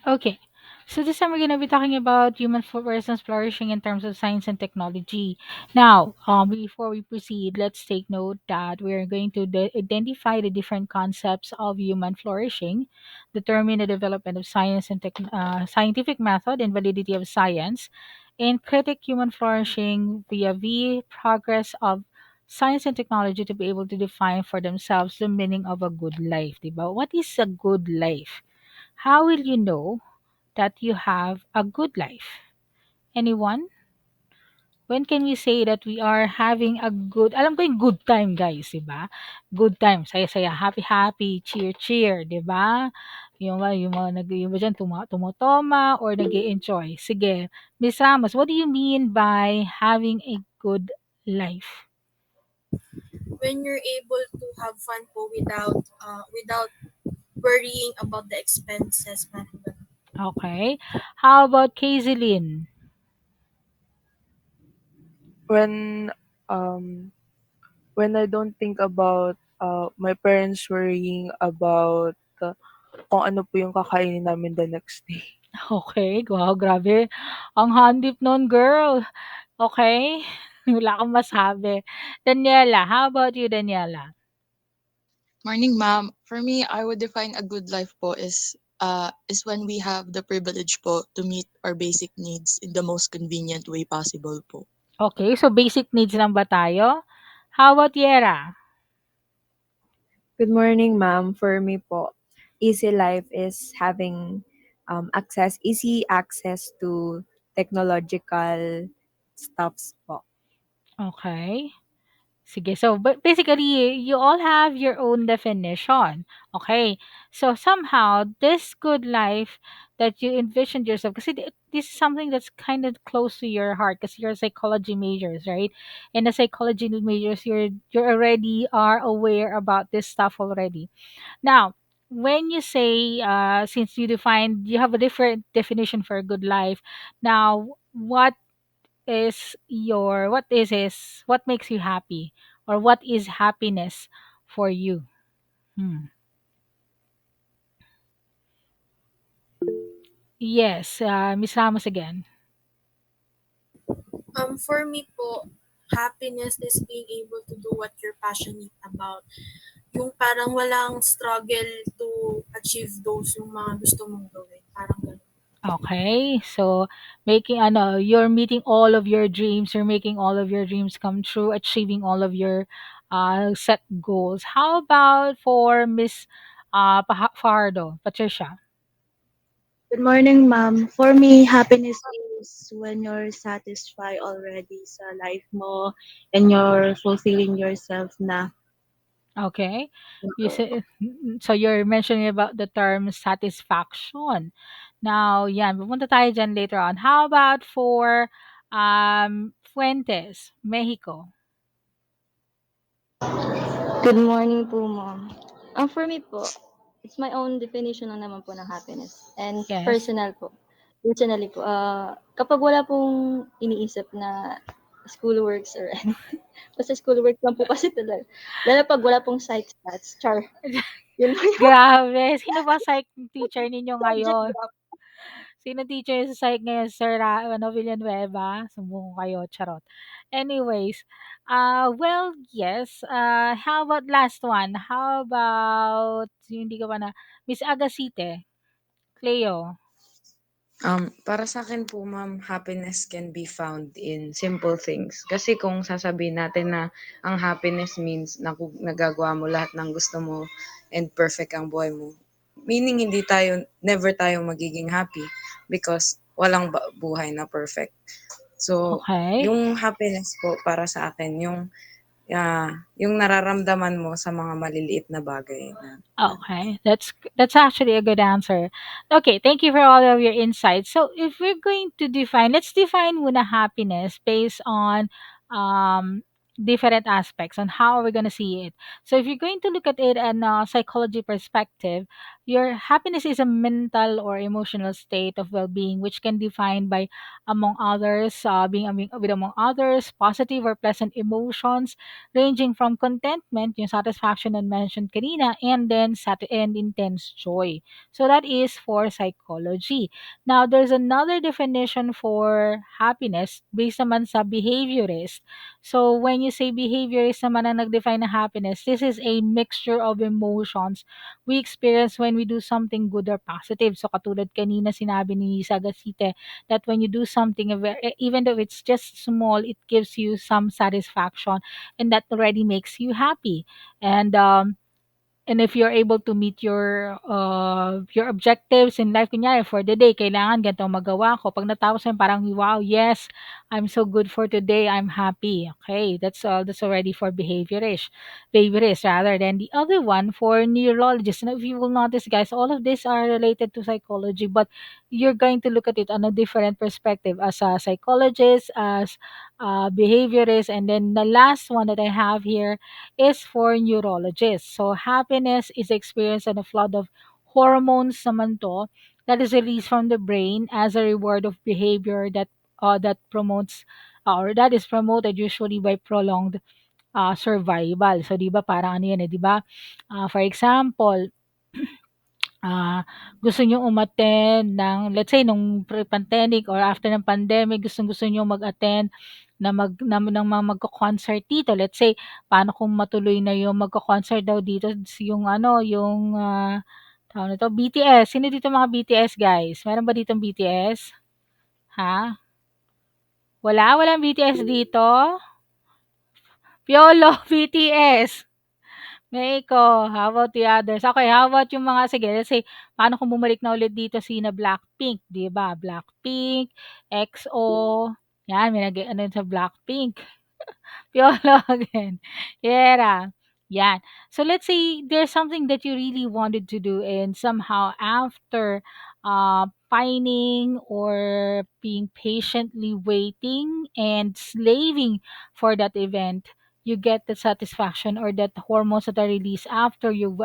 Okay. So this time we're going to be talking about human persons flourishing in terms of science and technology. Now, before we proceed, let's take note that we are going to identify the different concepts of human flourishing, determine the development of science and scientific method and validity of science, and critic human flourishing via the progress of science and technology to be able to define for themselves the meaning of a good life. Diba? What is a good life? How will you know that you have a good life? Anyone? When can we say that we are having a good, alam ko yung good time guys, di ba? Good time, saya-saya, happy-happy, cheer-cheer, di ba? Yung ba dyan, tumotoma or nag enjoy. Sige, Miss Ramos, what do you mean by having a good life? When you're able to have fun po without worrying about the expenses man. Okay. How about Kazilyn? When um when I don't think about my parents worrying about kung ano po yung kakainin namin the next day. Okay, wow, grabe. Ang handip nun, girl. Okay, wala kang masabi. Daniela, how about you, Daniela? Morning, ma'am. For me, I would define a good life po is when we have the privilege po to meet our basic needs in the most convenient way possible po. Okay, so basic needs lang ba tayo? How about Yera? Good morning, ma'am. For me po, easy life is having easy access to technological stuffs po. Okay. Sige, so but basically, you all have your own definition. Okay, so somehow this good life that you envisioned yourself, because this is something that's kind of close to your heart, because you're psychology majors, right? And the psychology majors, you're already are aware about this stuff already. Now, when you say, since you have a different definition for a good life. Now, what makes you happy, or what is happiness for you? Hmm. Yes, Miss Ramos again. For me po, happiness is being able to do what you're passionate about. Yung parang walang struggle to achieve those yung mga gusto mong gawin. Parang ganun. Okay, so you're meeting all of your dreams, you're making all of your dreams come true, achieving all of your set goals. How about for Miss Fardo, Patricia? Good morning, ma'am. For me, happiness is when you're satisfied already sa life mo and you're fulfilling yourself na. Okay. You say, so you're mentioning about the term satisfaction. Now, yan, pupunta tayo dyan later on. How about for Fuentes, Mexico? Good morning po, ma'am. For me po, it's my own definition lang naman po ng happiness and Yes. personal po. Personally po, kapag wala pong iniisip na schoolworks or anything, basta schoolwork lang po kasi talaga. Lalo pag wala pong psych stats, char. Yun po yung Grabe. Sino ba psych teacher ninyo subject ngayon? drop. Sino teacher sa psych ngayon, Sir Villanueva? Sumbong kayo, charot. Anyways, well, yes. How about last one? How about, hindi ka pa na, Miss Agasite, Cleo. Para sa akin po ma'am, happiness can be found in simple things. Kasi kung sasabihin natin na ang happiness means nagagawa mo lahat ng gusto mo and perfect ang buhay mo, meaning never tayo magiging happy because walang buhay na perfect. So, Okay. yung happiness po para sa akin, yung nararamdaman mo sa mga maliliit na bagay na Okay, that's actually a good answer. Okay, thank you for all of your insights. So, if we're going to define, let's define muna happiness based on um different aspects on how are we going to see it. So if you're going to look at it in a psychology perspective, your happiness is a mental or emotional state of well-being which can define by among others being with among others positive or pleasant emotions ranging from contentment, yung satisfaction I mentioned kanina, and then and intense joy. So that is for psychology. Now, there's another definition for happiness based naman sa behaviorist. So, when you say behaviorist naman ang nag-define ng happiness, this is a mixture of emotions we experience when we do something good or positive. So, katulad kanina sinabi ni Sagasite that when you do something, even though it's just small, it gives you some satisfaction and that already makes you happy. And if you're able to meet your objectives in life, kunyari for the day, kailangan ganito ang magawa ko. Pag natapos mo, yun, parang, wow, yes, I'm so good for today, I'm happy. Okay, that's already for behaviorist rather than the other one for neurologists. And if you will notice, guys, all of these are related to psychology, but you're going to look at it on a different perspective as a psychologist, as a behaviorist, and then the last one that I have here is for neurologists. So happiness is experienced on a flood of hormones naman to that is released from the brain as a reward of behavior that promotes or that is promoted usually by prolonged survival. So 'di ba parang ano 'yan eh, 'di ba? For example, gusto niyo umattend ng let's say nung pre-pandemic or after ng pandemic gustong-gusto niyo mag-attend na ng mga magko-concert dito. Let's say, paano kung matuloy na yung magko-concert daw dito yung ano, yung, tawag nito, BTS. Sino dito mga BTS guys? Meron ba ditong BTS? Ha? Wala? Walang BTS dito? Piolo, BTS. Mexico, how about the others? Okay, how about yung mga, sige, let's say, paano kung bumalik na ulit dito sina Blackpink, di ba? Blackpink, EXO, yan, may ano sa Blackpink. Piolo again. Yeah. Yeah. So let's say there's something that you really wanted to do and somehow after pining or being patiently waiting and slaving for that event, you get the satisfaction or that hormones that are released after you've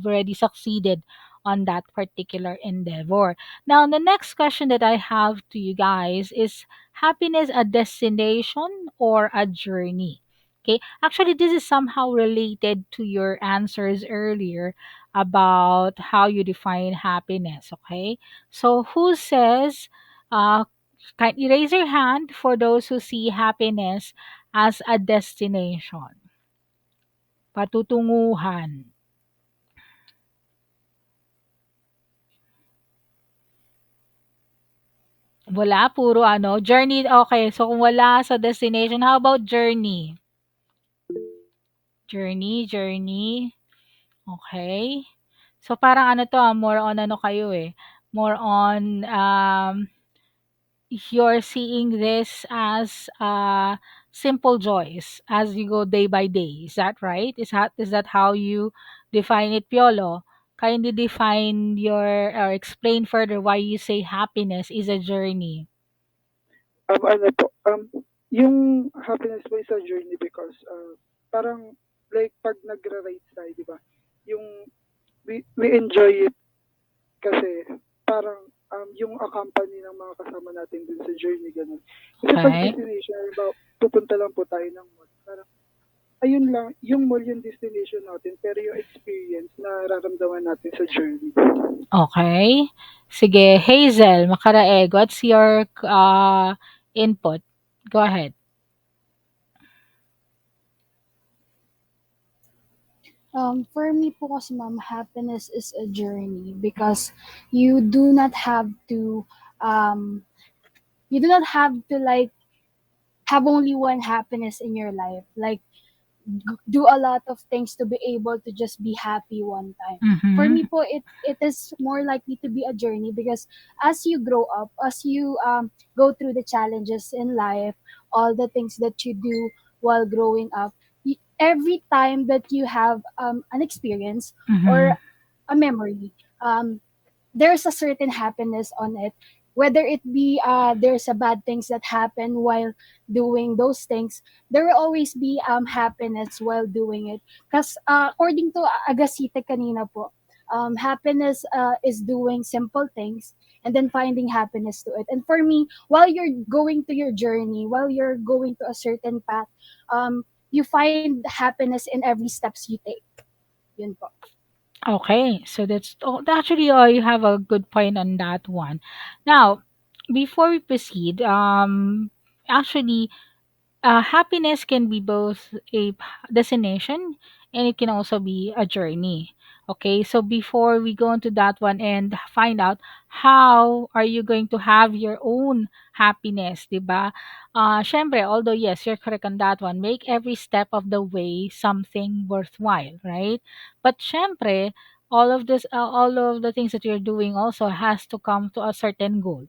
already succeeded on that particular endeavor. Now, the next question that I have to you guys is happiness a destination or a journey? Okay. Actually, this is somehow related to your answers earlier about how you define happiness. Okay. So, who says, uh, kindly raise your hand for those who see happiness as a destination, patutunguhan. Wala, puro ano, journey. Okay, so kung wala sa destination, how about journey? Journey. Okay. So parang ano 'to, more on ano kayo, eh, more on, you're seeing this as, simple joys as you go day by day. Is that right? Is that how you define it, Piolo? Kindly define your or explain further why you say happiness is a journey. Ano po, yung happiness po is a journey because, parang like 'pag nagra-ride tayo, 'di ba, yung we enjoy it kasi parang, yung accompany ng mga kasama natin dun sa journey, gano'n. Kasi 'pag Okay. destination, halimbawa pupunta lang po tayo ng mall, parang ayun lang, yung mall yung destination natin pero yung experience nararamdaman natin sa journey. Okay. Sige, Hazel Makaraeg, what's your input? Go ahead. For me po kasi ma'am, happiness is a journey because you do not have to um you do not have to like have only one happiness in your life. Like do a lot of things to be able to just be happy one time. For Mm-hmm. me po, it is more likely to be a journey because as you grow up, as you go through the challenges in life, all the things that you do while growing up, every time that you have an experience Mm-hmm. or a memory, there's a certain happiness on it whether it be there's a bad things that happen while doing those things, there will always be happiness while doing it. Because according to Agasite kanina po, happiness is doing simple things and then finding happiness to it. And for me, while you're going to your journey, while you're going to a certain path, you find happiness in every steps you take. Yun po. Okay, so that's actually you have a good point on that one. Now, before we proceed, actually happiness can be both a destination and it can also be a journey. Okay, so before we go into that one and find out how are you going to have your own happiness, diba? Syempre, although yes, you're correct on that one, make every step of the way something worthwhile, right? But syempre, all of the things that you're doing also has to come to a certain goal,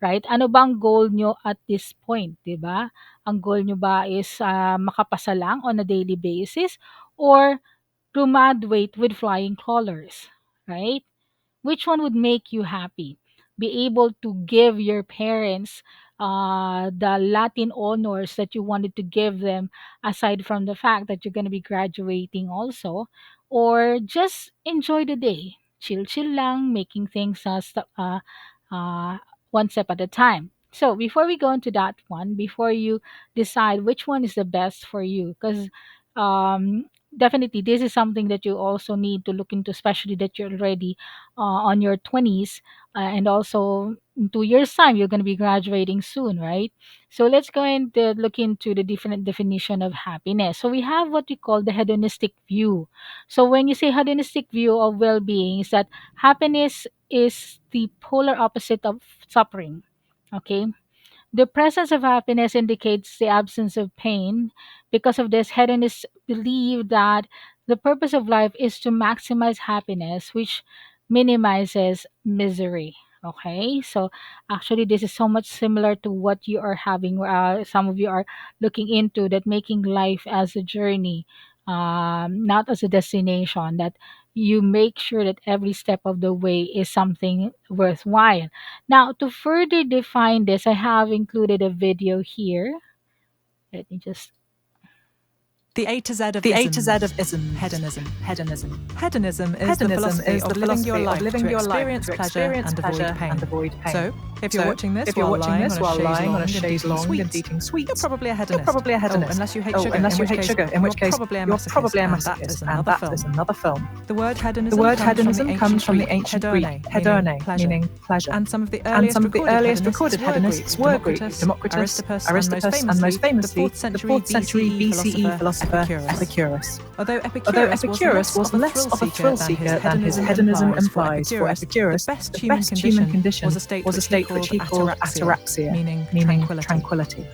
right? Ano bang goal nyo at this point, 'di ba? Ang goal nyo ba is makapasa lang on a daily basis or graduate with flying colors, right? Which one would make you happy? Be able to give your parents the Latin honors that you wanted to give them, aside from the fact that you're going to be graduating also, or just enjoy the day. Chill, chill lang, making things uh, one step at a time. So before we go into that one, before you decide which one is the best for you, because definitely this is something that you also need to look into, especially that you're already on your 20s, and also in 2 years time you're going to be graduating soon, right? So let's go and look into the different definition of happiness. So we have what we call the hedonistic view. So when you say hedonistic view of well-being, is that happiness is the polar opposite of suffering. Okay, the presence of happiness indicates the absence of pain. Because of this, hedonists believe that the purpose of life is to maximize happiness, which minimizes misery. Okay, so actually, this is so much similar to what you are having. Some of you are looking into that, making life as a journey, not as a destination. That you make sure that every step of the way is something worthwhile. Now, to further define this, I have included a video here. Let me just. The A to Z of The A to Z isms. of isms. Hedonism. Hedonism. Hedonism is the Hedonism philosophy is the of living your philosophy of life living to your life experience to pleasure experience and avoid pleasure pain. and avoid pain. So, if you're watching this if you're while watching lying this on a while chaise lying on a longue and chaise eating longue and sweets, eating you're sweets, probably a you're hedonist. probably a Oh, hedonist. unless you hate Oh, sugar, unless in you which hate case sugar, in which you're case probably a you're masochist, probably a and that masochist, is and another that is film. another film. The word The hedonism word comes from the hedonism ancient comes from the Greek ancient Greek hedone, hedone, pleasure. meaning pleasure. And some of the And earliest some of the recorded earliest hedonists recorded were Greek: hedonists were Greek: Democritus, Democritus, Aristippus, and most Aristippus, and most famously, the famously, 4th the century 4th century BCE BCE philosopher philosopher Epicurus. Epicurus. Although Although Epicurus was Epicurus less was of a less thrill of a seeker thrill than his seeker than his hedonism hedonism implies, implies, for Epicurus, the best the human best human condition condition was a state was a which he state which called he called ataraxia, ataraxia, meaning meaning tranquility. tranquility.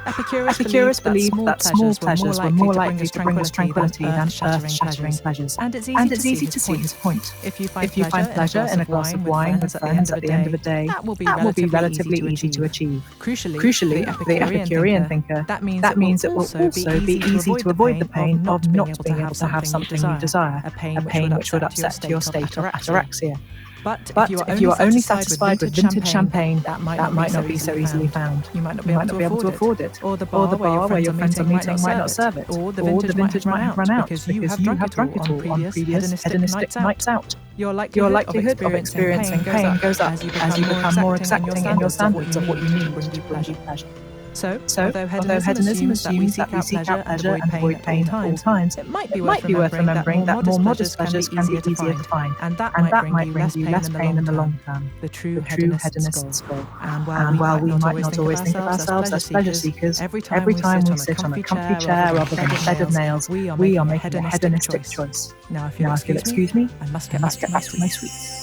Epicurus Epicurus believed that believed small that small pleasures were more pleasures were more likely likely to to bring bring us us tranquility than tranquility than earth-shattering earth-shattering pleasures. pleasures. And it's And easy to it's see easy his to see his point. point. If you find If you pleasure find in a pleasure glass in a of glass of wine with wine friends with at the end friends of a at the end of day, a day, that will be that will be relatively easy relatively to easy to achieve. achieve. Crucially, for Crucially, the for the Epicurean Epicurean thinker, thinker, that means that it will means it will also be also be easy to easy avoid to the avoid the pain of pain of not being not able to being have able to have something you something you desire, desire, a a pain which would pain which would upset to your upset your state of state of ataraxia. ataraxia. But if you But are if only you are only satisfied with satisfied with vintage vintage champagne, champagne, that might that not be might so not be so easily easily found. found. You might not be You able might to not be able afford to it, afford it. or the Or bar the where your bar where friends your are friends are meeting might not meeting might serve not it, serve it. or the Or the vintage might have vintage run might have out run out because you because have you drunk have it all drunk it on all on previous previous hedonistic hedonistic nights out. nights out. Your Your likelihood of likelihood of experiencing experiencing pain goes pain up goes up as you as become you more become more exacting in your exacting in your standards of what you standards of what you need to need bring to you bring you pleasure. pleasure. So, So, although although hedonism hedonism assumes that we assumes that seek we out seek pleasure out and pleasure avoid and pain avoid at all pain at all times, times, it might be it worth might be worth remembering that remembering more that more modest modest pleasures can be pleasures can easier be to easier to find, find, and that and might that bring might you bring less you pain less in the pain long in the long term, term. the true The true hedonist's hedonist's goal. goal. And while And we while might we not might always not think of always think of ourselves as ourselves pleasure as pleasure seekers, seekers, every time we we sit on sit a on a comfy comfy chair rather chair than a rather than bed a of bed of nails, nails, we are we are making a making a hedonistic hedonistic choice. choice. Now, if you'll Now, if you'll excuse me, excuse me, I must I get back must to get my back to my sweets. sweets.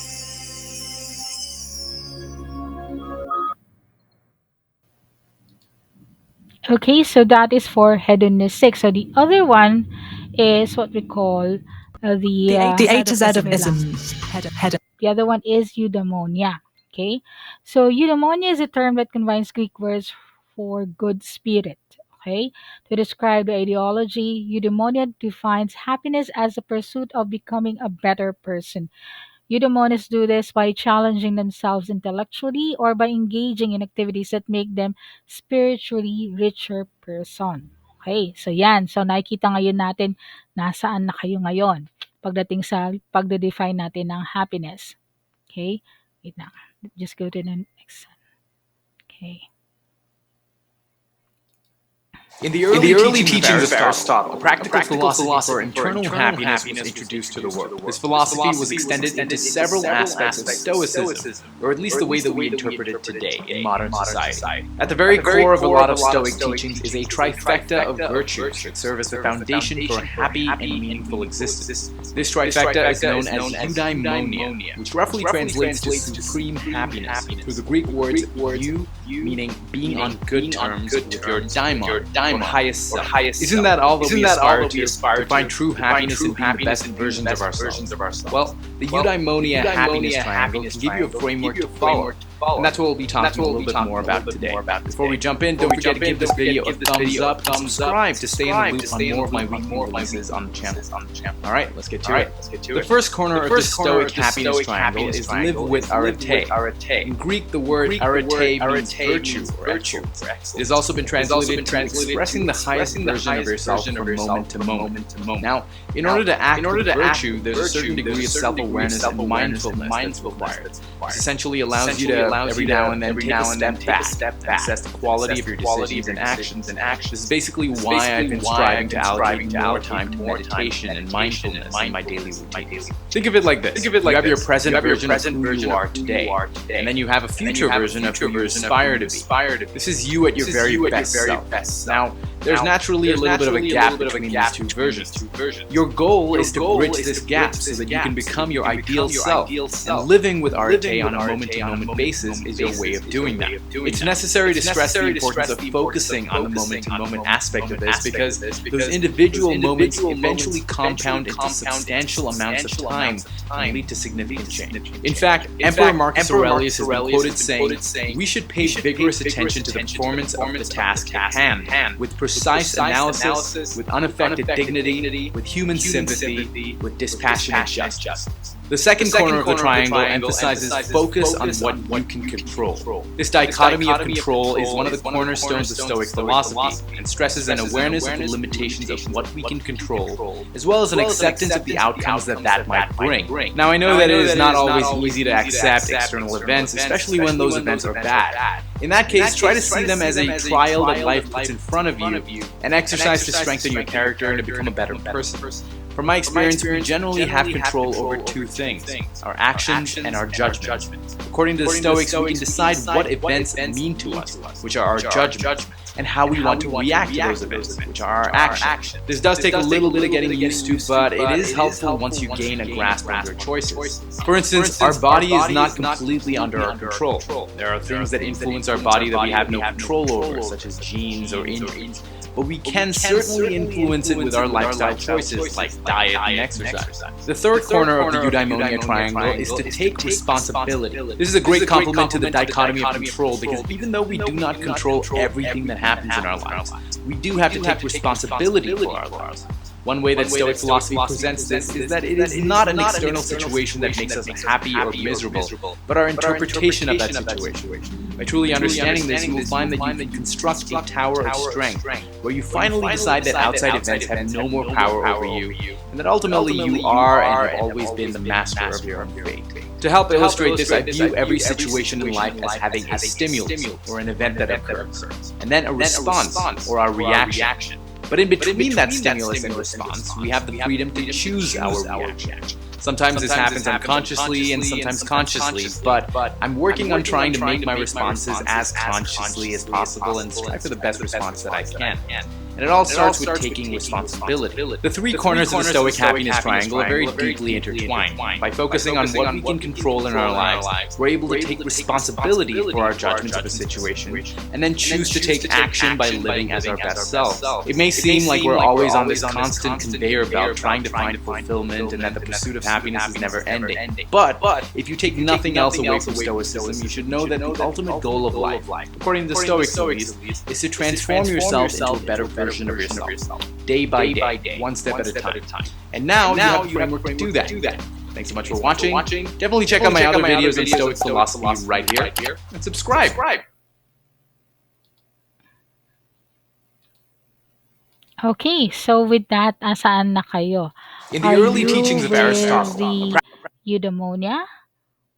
Okay, so that is for hedonistic. So the other one is what we call the The A to The Z A to of Z of wait lang. isms. isms. Hedon. The other one is eudaimonia. Okay, so eudaimonia is a term that combines Greek words for good spirit. Okay, to describe the ideology, eudaimonia defines happiness as the pursuit of becoming a better person. Eudaimonists do this by challenging themselves intellectually or by engaging in activities that make them spiritually richer person. Okay, so yan. So nakikita ngayon natin nasaan na kayo ngayon pagdating sa pagde-define natin ng happiness. Okay? Wait na. Just go to the next. Okay. In the early teachings of Aristotle, a practical philosophy for internal happiness was introduced to the world. This philosophy was extended into several aspects of Stoicism, or at least the way that we interpret it today in modern society. At the very core of a lot of Stoic teachings is a trifecta of virtues that serve as the foundation for a happy and meaningful existence. This trifecta is known as eudaimonia, which roughly translates to supreme happiness, through the Greek words eu, meaning being on good terms with your daimon, or highest self. Isn't that all that we aspire to find true happiness and being the best versions of ourselves? Well, the eudaimonia happiness triangle can give you a framework to follow. And that's what we'll be talking a little bit more about today. Before we jump in, don't forget to give this video a thumbs up and subscribe to stay in the loop on more of my weekly releases on the channel. Alright, let's get to it. The first corner of the Stoic happiness triangle is live with arete. In Greek, the word arete means virtue or excellence. It has also been translated to expressing the highest version of yourself from moment to moment. Now, in order to act with virtue, there's a certain degree of self-awareness and mindfulness that's required. This essentially allows you to every now and then take a step back, assess the quality of your decisions and actions. This is basically why I've been striving to allocate more time to meditation and mindfulness in my daily routine. Think of it like this. You have your present version of who you are today, and then you have a future version of who you aspire to be. This is you at your very best self. Now, there's naturally a little bit of a gap between these two versions. Your goal is to bridge this gap so that you can become your ideal self, and living with arete on a moment-to-moment basis is your way of doing that. It's necessary to stress the importance of focusing on the moment-to-moment aspect of this, because those individual moments eventually compound into substantial amounts of time and lead to significant change. In fact, Emperor Marcus Aurelius has been quoted saying, "We should pay vigorous attention to the performance of the task at hand, with precise analysis, with unaffected dignity, with human sympathy, with dispassionate justice." The second corner of the triangle emphasizes focus on what you can control. This dichotomy of control is one of the cornerstones of Stoic philosophy, and stresses an awareness of the limitations of what we can control, as well as an acceptance of the outcomes that might bring. Now, I know that it is not always easy to accept external events, especially when those events are bad. In that case, try to see them as a trial that life puts in front of you, and exercise to strengthen your character and to become a better person. From my experience, we generally have control over two things: our actions and our judgment. According to the Stoics, we can decide what events mean to us, which are our judgments, and how we want to react to those events, which are our actions. This does take a little bit of getting used to, but it is helpful once you gain a grasp of your choices. For instance, our body is not completely under our control. There are things that influence our body that we have no control over, such as genes or injuries. But we can certainly influence it with our lifestyle choices like diet and exercise. The third corner of the eudaimonia triangle is to take responsibility. This is a great complement to the dichotomy of control, because even though we do not control everything that happens in our lives, we do have to take responsibility for our lives. One way that Stoic philosophy presents this is that it is not an external situation that makes us happy or miserable, but our interpretation of that situation. By truly understanding this, you will find that you can construct a tower of strength, where you finally decide that outside events have no more power over you, and that ultimately you are and have always been the master of your own fate. To help illustrate this, I view every situation in life as having a stimulus, or an event that occurs, and then a response, or our reaction. But in between that stimulus and response, we have the freedom to choose our reaction. Sometimes this happens unconsciously and sometimes consciously, but I'm working on trying to make my responses as consciously as possible and strive for the best response that I can. And it all starts with taking responsibility. The three corners of the Stoic happiness triangle are very deeply intertwined. By focusing on what we can control in our lives, we're able to take responsibility for our judgments of a situation, and then choose to take action by living as our best selves. It may seem like we're always on this constant conveyor belt trying to find fulfillment, and that the pursuit of happiness is never ending. But if you take nothing else away from Stoicism, you should know that the ultimate goal of life, according to the Stoics at least, is to transform yourself into a better version of yourself, day by day, one step at a time. And now you have a framework to do that. Thanks so much for watching. Definitely check out my other videos on Stoic philosophy right here, and subscribe. Okay, so with that, asaan na kayo? In the Are early you teachings of with Aristotle, the eudaimonia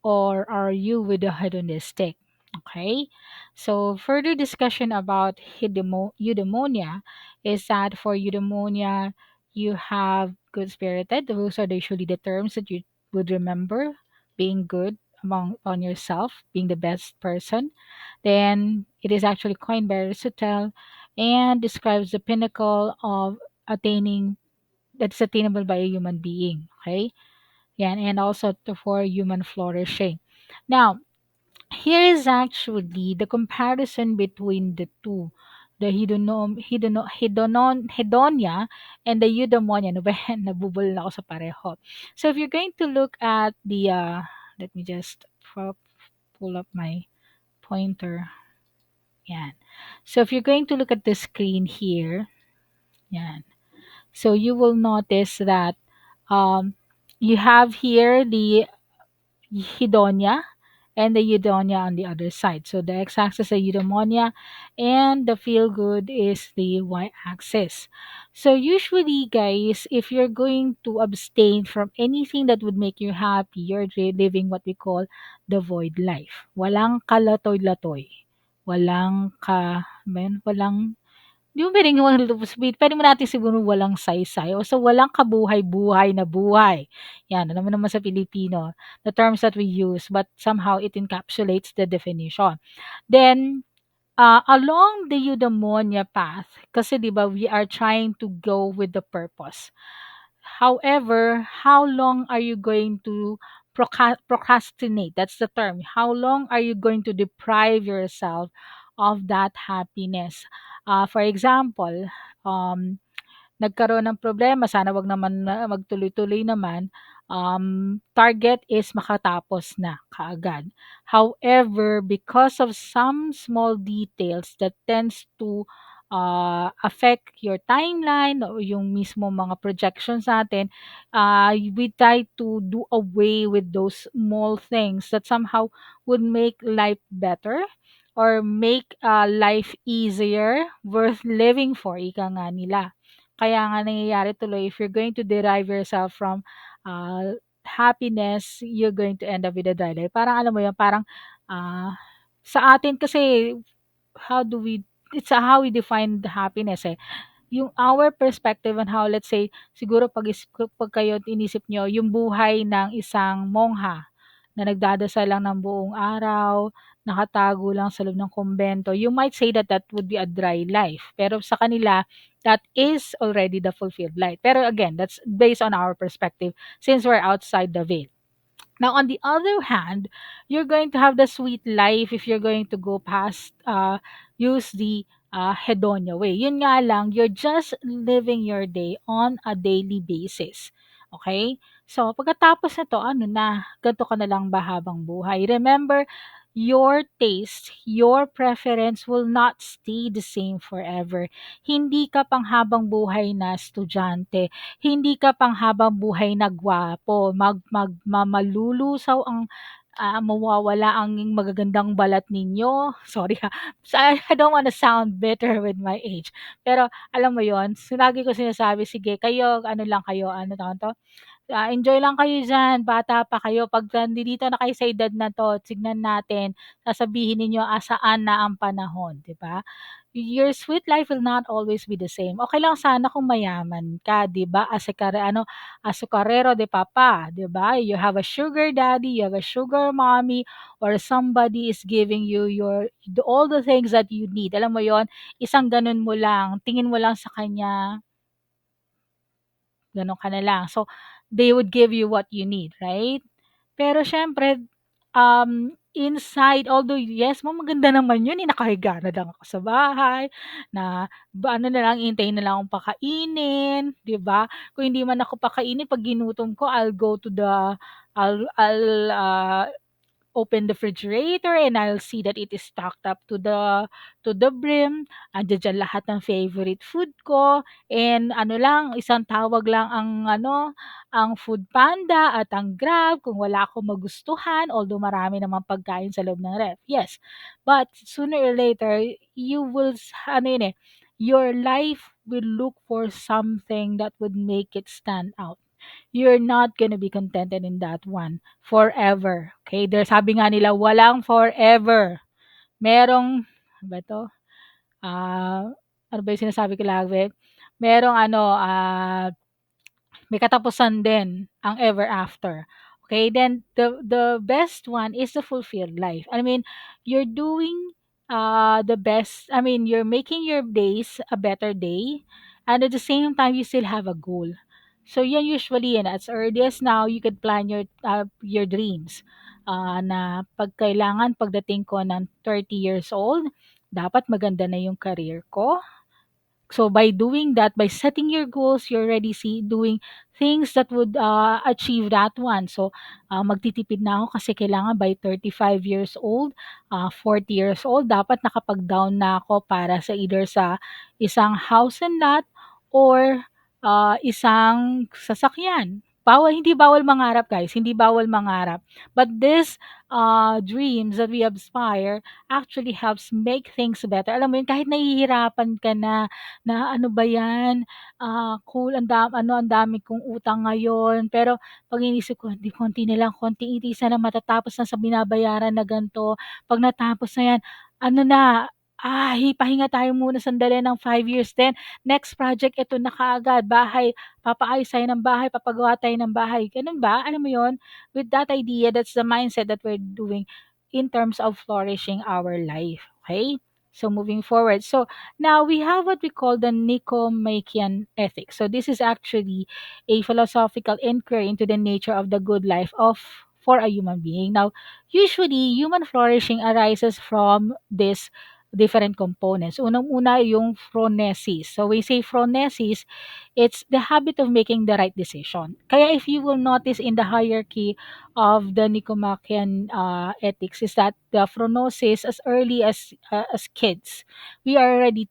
or are you with the hedonistic? Okay, so further discussion about eudaimonia is that for eudaimonia, you have good spirited. Those are usually the terms that you would remember: being good among on yourself, being the best person. Then it is actually coined by Aristotle and describes the pinnacle of attaining that's attainable by a human being. Okay, yeah, and also for human flourishing. Now, here is actually the comparison between the two, the hedonia and the eudaimonia. Ano ba yan? Nabubul na ako sa pareho. So if you're going to look at the, let me just pull up my pointer. Yan. So if you're going to look at the screen here, yan. So you will notice that um, you have here the hedonia and the eudonia on the other side. So the x-axis is eudaimonia and the feel good is the y-axis. So usually guys, if you're going to abstain from anything that would make you happy, you're living what we call the void life. Walang kalatoy-latoy. Walang 'di mo puwedeng puwede mo natin siguro walang saysay o so walang kabuhay-buhay na buhay. 'Yan, alam mo naman sa Filipino, the terms that we use, but somehow it encapsulates the definition. Then, along the eudaimonia path, kasi 'di ba we are trying to go with the purpose. However, how long are you going to procrastinate? That's the term. How long are you going to deprive yourself of that happiness? For example, um, nagkaroon ng problema, sana wag naman na magtuloy-tuloy naman, target is makatapos na kaagad. However, because of some small details that tends to affect your timeline o yung mismo mga projections natin, we try to do away with those small things that somehow would make life better or make life easier, worth living for, ika nga nila. Kaya nga nangyayari tuloy if you're going to derive yourself from happiness, you're going to end up with a dry life. Parang alam mo yun, parang sa atin kasi how do we it's how we define the happiness eh. Yung our perspective on how let's say siguro pag kayo inisip nyo yung buhay ng isang mongha na nagdadasal lang ng buong araw, nakatago lang sa loob ng kumbento, you might say that that would be a dry life. Pero sa kanila, that is already the fulfilled life. Pero again, that's based on our perspective since we're outside the veil. Now, on the other hand, you're going to have the sweet life if you're going to go past, use the hedonia way. Yun nga lang, you're just living your day on a daily basis. Okay? So, pagkatapos na to, ano na, ganito ka na lang ba habang buhay? Remember, your taste, your preference will not stay the same forever. Hindi ka pang habang buhay na estudyante, hindi ka pang habang buhay na gwapo, malulusaw ang mawawala ang magagandang balat ninyo. Sorry ha, so I don't wanna sound bitter with my age. Pero alam mo yon, lagi ko sinasabi, sige kayo, ano lang kayo, ano tawag 'to, enjoy lang kayo diyan, bata pa kayo. 'Pag nandito na kayo sa edad na 'to, tignan natin, sasabihin ninyo, saan na ang panahon, 'di ba? Your sweet life will not always be the same. Okey lang sana kung mayaman ka, 'di ba, azucarero de papa, 'di ba? You have a sugar daddy, you have a sugar mommy, or somebody is giving you all the things that you need. Alam mo yon, isang gano'n mo lang, tingin mo lang sa kanya, gano'n ka na lang. So, they would give you what you need, right? Pero siyempre, inside, although yes, maganda naman yun, nakahiga na lang ako sa bahay, na ano na lang, hintayin na lang akong pakainin, 'di ba? Kung hindi man ako pakainin, 'pag ginutom ko, I'll go to the I'll, open the refrigerator and I'll see that it is stocked up to the brim. Andiyan diyan lahat ng favorite food ko and ano lang, isang tawag lang ang Food Panda at ang Grab kung wala akong magustuhan, although marami namang pagkain sa loob ng ref. Yes, but sooner or later, you will, ano yun eh, your life will look for something that would make it stand out. You're not gonna be contented in that one forever. Okay? There's sabi nga nila, walang forever. Merong, ano ba to? Ano ba yung sinasabi ko lagi? Merong may katapusan din ang ever after. Okay, then the best one is the fulfilled life. I mean, you're doing the best. I mean, you're making your days a better day, and at the same time, you still have a goal. So yan usually yan as early as now you could plan your dreams. Na pag kailangan pagdating ko ng 30 years old, dapat maganda na yung career ko. So by doing that, by setting your goals, you're already doing things that would achieve that one. So magtitipid na ako kasi kailangan by 35 years old, 40 years old, dapat nakapag-down na ako para sa either sa isang house and lot or isang sasakyan. Hindi bawal mangarap guys, hindi bawal mangarap. But this dreams that we aspire actually helps make things better. Alam mo yun, kahit nahihirapan ka na ano ba 'yan, cool ang dami kong utang ngayon, pero 'pag inisip ko, "Hindi konti na lang, konting itiis na lang matatapos na sa binabayaran na gan'to. 'Pag natapos na 'yan, ano na, pahinga tayo muna sandali ng 5 years then next project ito na kaagad, bahay, papaayos tayo ng bahay, papagawa tayo ng bahay." Gano'n ba? Alam mo 'yun? With that idea, that's the mindset that we're doing in terms of flourishing our life, okay? So moving forward. So now we have what we call the Nicomachean ethic. So this is actually a philosophical inquiry into the nature of the good life of for a human being. Now, usually human flourishing arises from these different components. Unang-una yung phronesis. So we say phronesis, it's the habit of making the right decision. Kaya if you will notice in the hierarchy of the Nicomachean ethics is that the phronesis as early as kids, we are already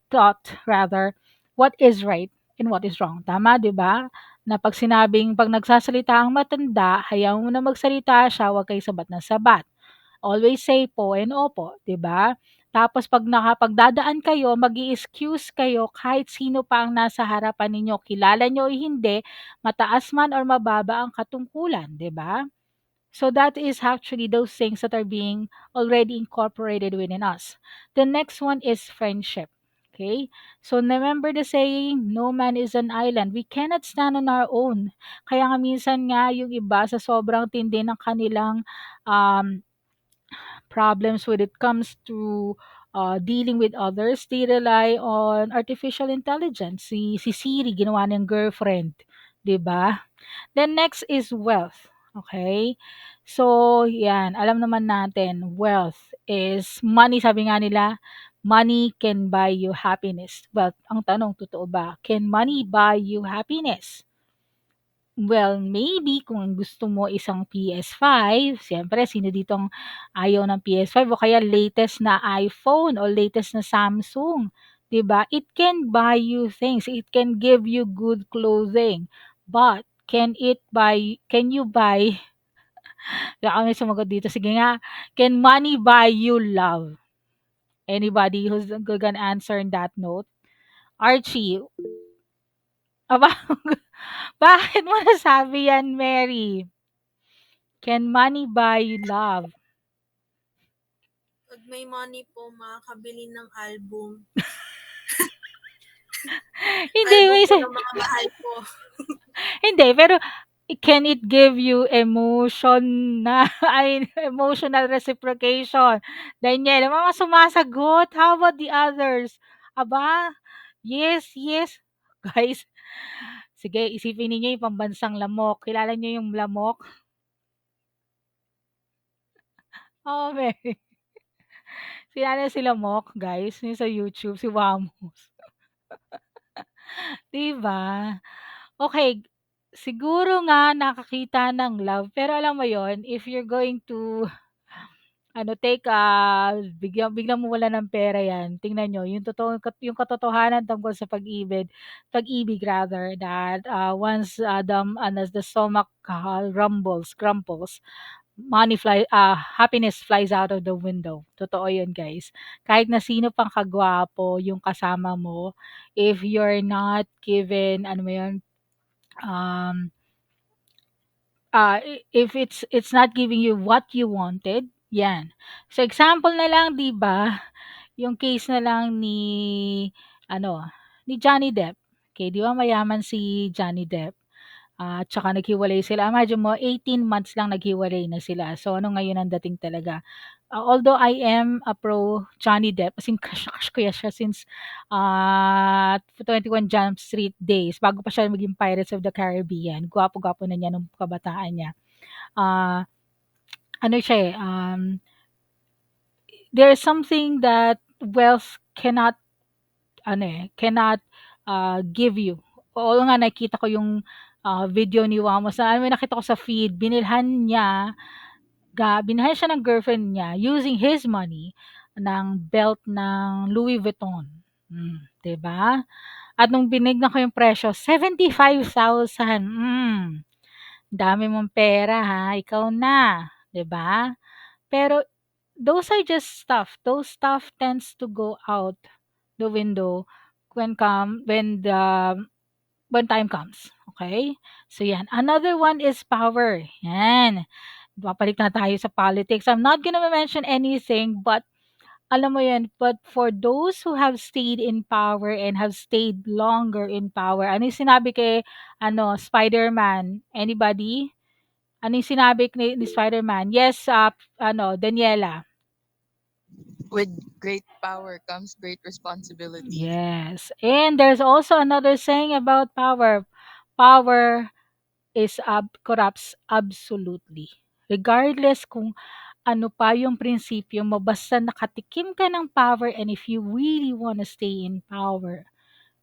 taught rather what is right and what is wrong. Tama, 'di ba? Na pag nagsasalita ang matanda, hayaan mo na magsalita siya, huwag kayo sabat ng sabat. Always say po and opo, 'di ba? Tapos 'pag nakapagdadaan kayo, mag-i-excuse kayo kahit sino pa ang nasa harapan ninyo, kilala niyo o hindi, mataas man or mababa ang katungkulan, 'di ba? So that is actually those things that are being already incorporated within us. The next one is friendship. Okay? So remember the saying, no man is an island. We cannot stand on our own. Kaya nga minsan nga yung iba sa sobrang tindi ng kanilang um, problems when it comes to dealing with others, they rely on artificial intelligence. Si Siri, ginawa niyang girlfriend. 'Di ba? Then next is wealth. Okay? So, yan. Alam naman natin, wealth is money. Sabi nga nila, money can buy you happiness. Well, ang tanong, totoo ba? Can money buy you happiness? Well, maybe kung gusto mo isang PS5, siyempre sino ditong ayaw ng PS5 o kaya latest na iPhone o latest na Samsung, 'di ba? It can buy you things, it can give you good clothing. But can you buy baka may sumagot dito, sige nga, can money buy you love? Anybody who's gonna answer in that note? Archie, aba, bakit mo nasabi yan, Mary? Can money buy love? 'Pag may money po, makakabili ng album. Hindi, Album may po isa ng mga mahal ko. hindi, pero can it give you emotion na ay, emotional reciprocation? Daniel, ang mga sumasagot, how about the others? Aba, yes, yes. Guys, sige, isipin ninyo yung pambansang lamok. Kilala niyo yung lamok? Oo, Mary. Kilala si lamok, guys, yung sa YouTube, si Wamos. 'Di ba? Okay. siguro nga nakakita ng love, pero alam mo yon, if you're going to take, biglang mawalan ng pera 'yan, tingnan niyo yung yung katotohanan tungkol sa pag-ibig rather, that, once, as the stomach, crumples, happiness flies out of the window. Totoo 'yun, guys. Kahit na sino pang kagwapo yung kasama mo, if you're not given, ano mo 'yun, um if it's not giving you what you wanted, 'yan. So example na lang, 'di ba, yung case na lang ano, ni Johnny Depp. Okay, 'di ba mayaman si Johnny Depp, at saka naghiwalay sila. Imagine mo 18 months lang naghiwalay na sila. So ano ngayon ang dating talaga. Although I am a pro Johnny Depp, as in crush na crush ko siya since 21 Jump Street days, bago pa siya maging Pirates of the Caribbean. Gwapo-gwapo na niya nung kabataan niya. Ah, ano siya, there's something that wealth cannot give you. Oo nga, nakita ko yung video ni Wamos, may nakita ko sa feed, binilhan siya ng girlfriend niya using his money ng belt ng Louis Vuitton. 'Di ba? At nung binigyan ko yung presyo, 75,000. Dami mong pera ha, ikaw na, 'di ba? Pero those are just stuff. Those stuff tends to go out the window when time comes. Okay? So yan. Another one is power. Yan. Papalik na tayo sa politics. I'm not gonna mention anything, but alam mo yan, but for those who have stayed in power and have stayed longer in power, ano yung sinabi kay, Spider-Man? Anybody? Ano yung sinabi ni Spider-Man? Yes, Daniela. With great power comes great responsibility. Yes. And there's also another saying about power. Power corrupts absolutely. Regardless kung ano pa yung prinsipyo mo, basta nakatikim ka ng power, and if you really want to stay in power,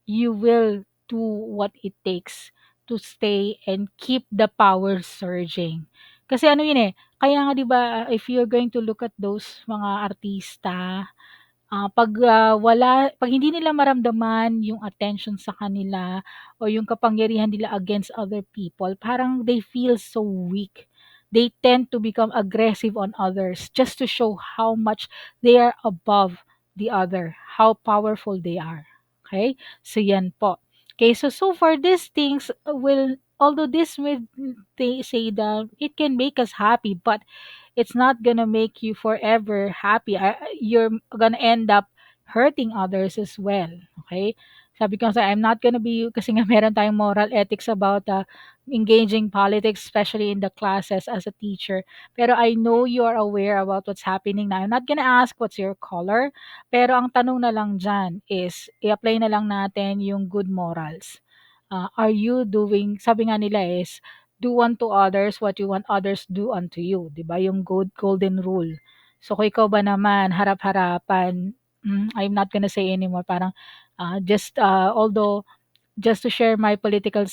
you will do what it takes to stay and keep the power surging. Kasi ano yun kaya nga 'di ba, if you're going to look at those mga artista, 'pag hindi nila maramdaman yung attention sa kanila o yung kapangyarihan nila against other people, parang they feel so weak. They tend to become aggressive on others just to show how much they are above the other, how powerful they are. Okay? So yan po. Okay, so for these things will although this will they say that it can make us happy, but it's not gonna make you forever happy. You're gonna end up hurting others as well. Okay? Sabi ko sa I'm not gonna be, kasi nga meron tayong moral ethics about engaging politics, especially in the classes as a teacher. Pero I know you are aware about what's happening now. I'm not gonna ask what's your color, pero ang tanong na lang dyan is, i-apply na lang natin yung good morals. Are you doing, sabi nga nila is, do unto others what you want others do unto you, 'di ba? Yung golden rule. So kung ikaw ba naman harap-harapan, I'm not gonna say anymore, parang although just to share my political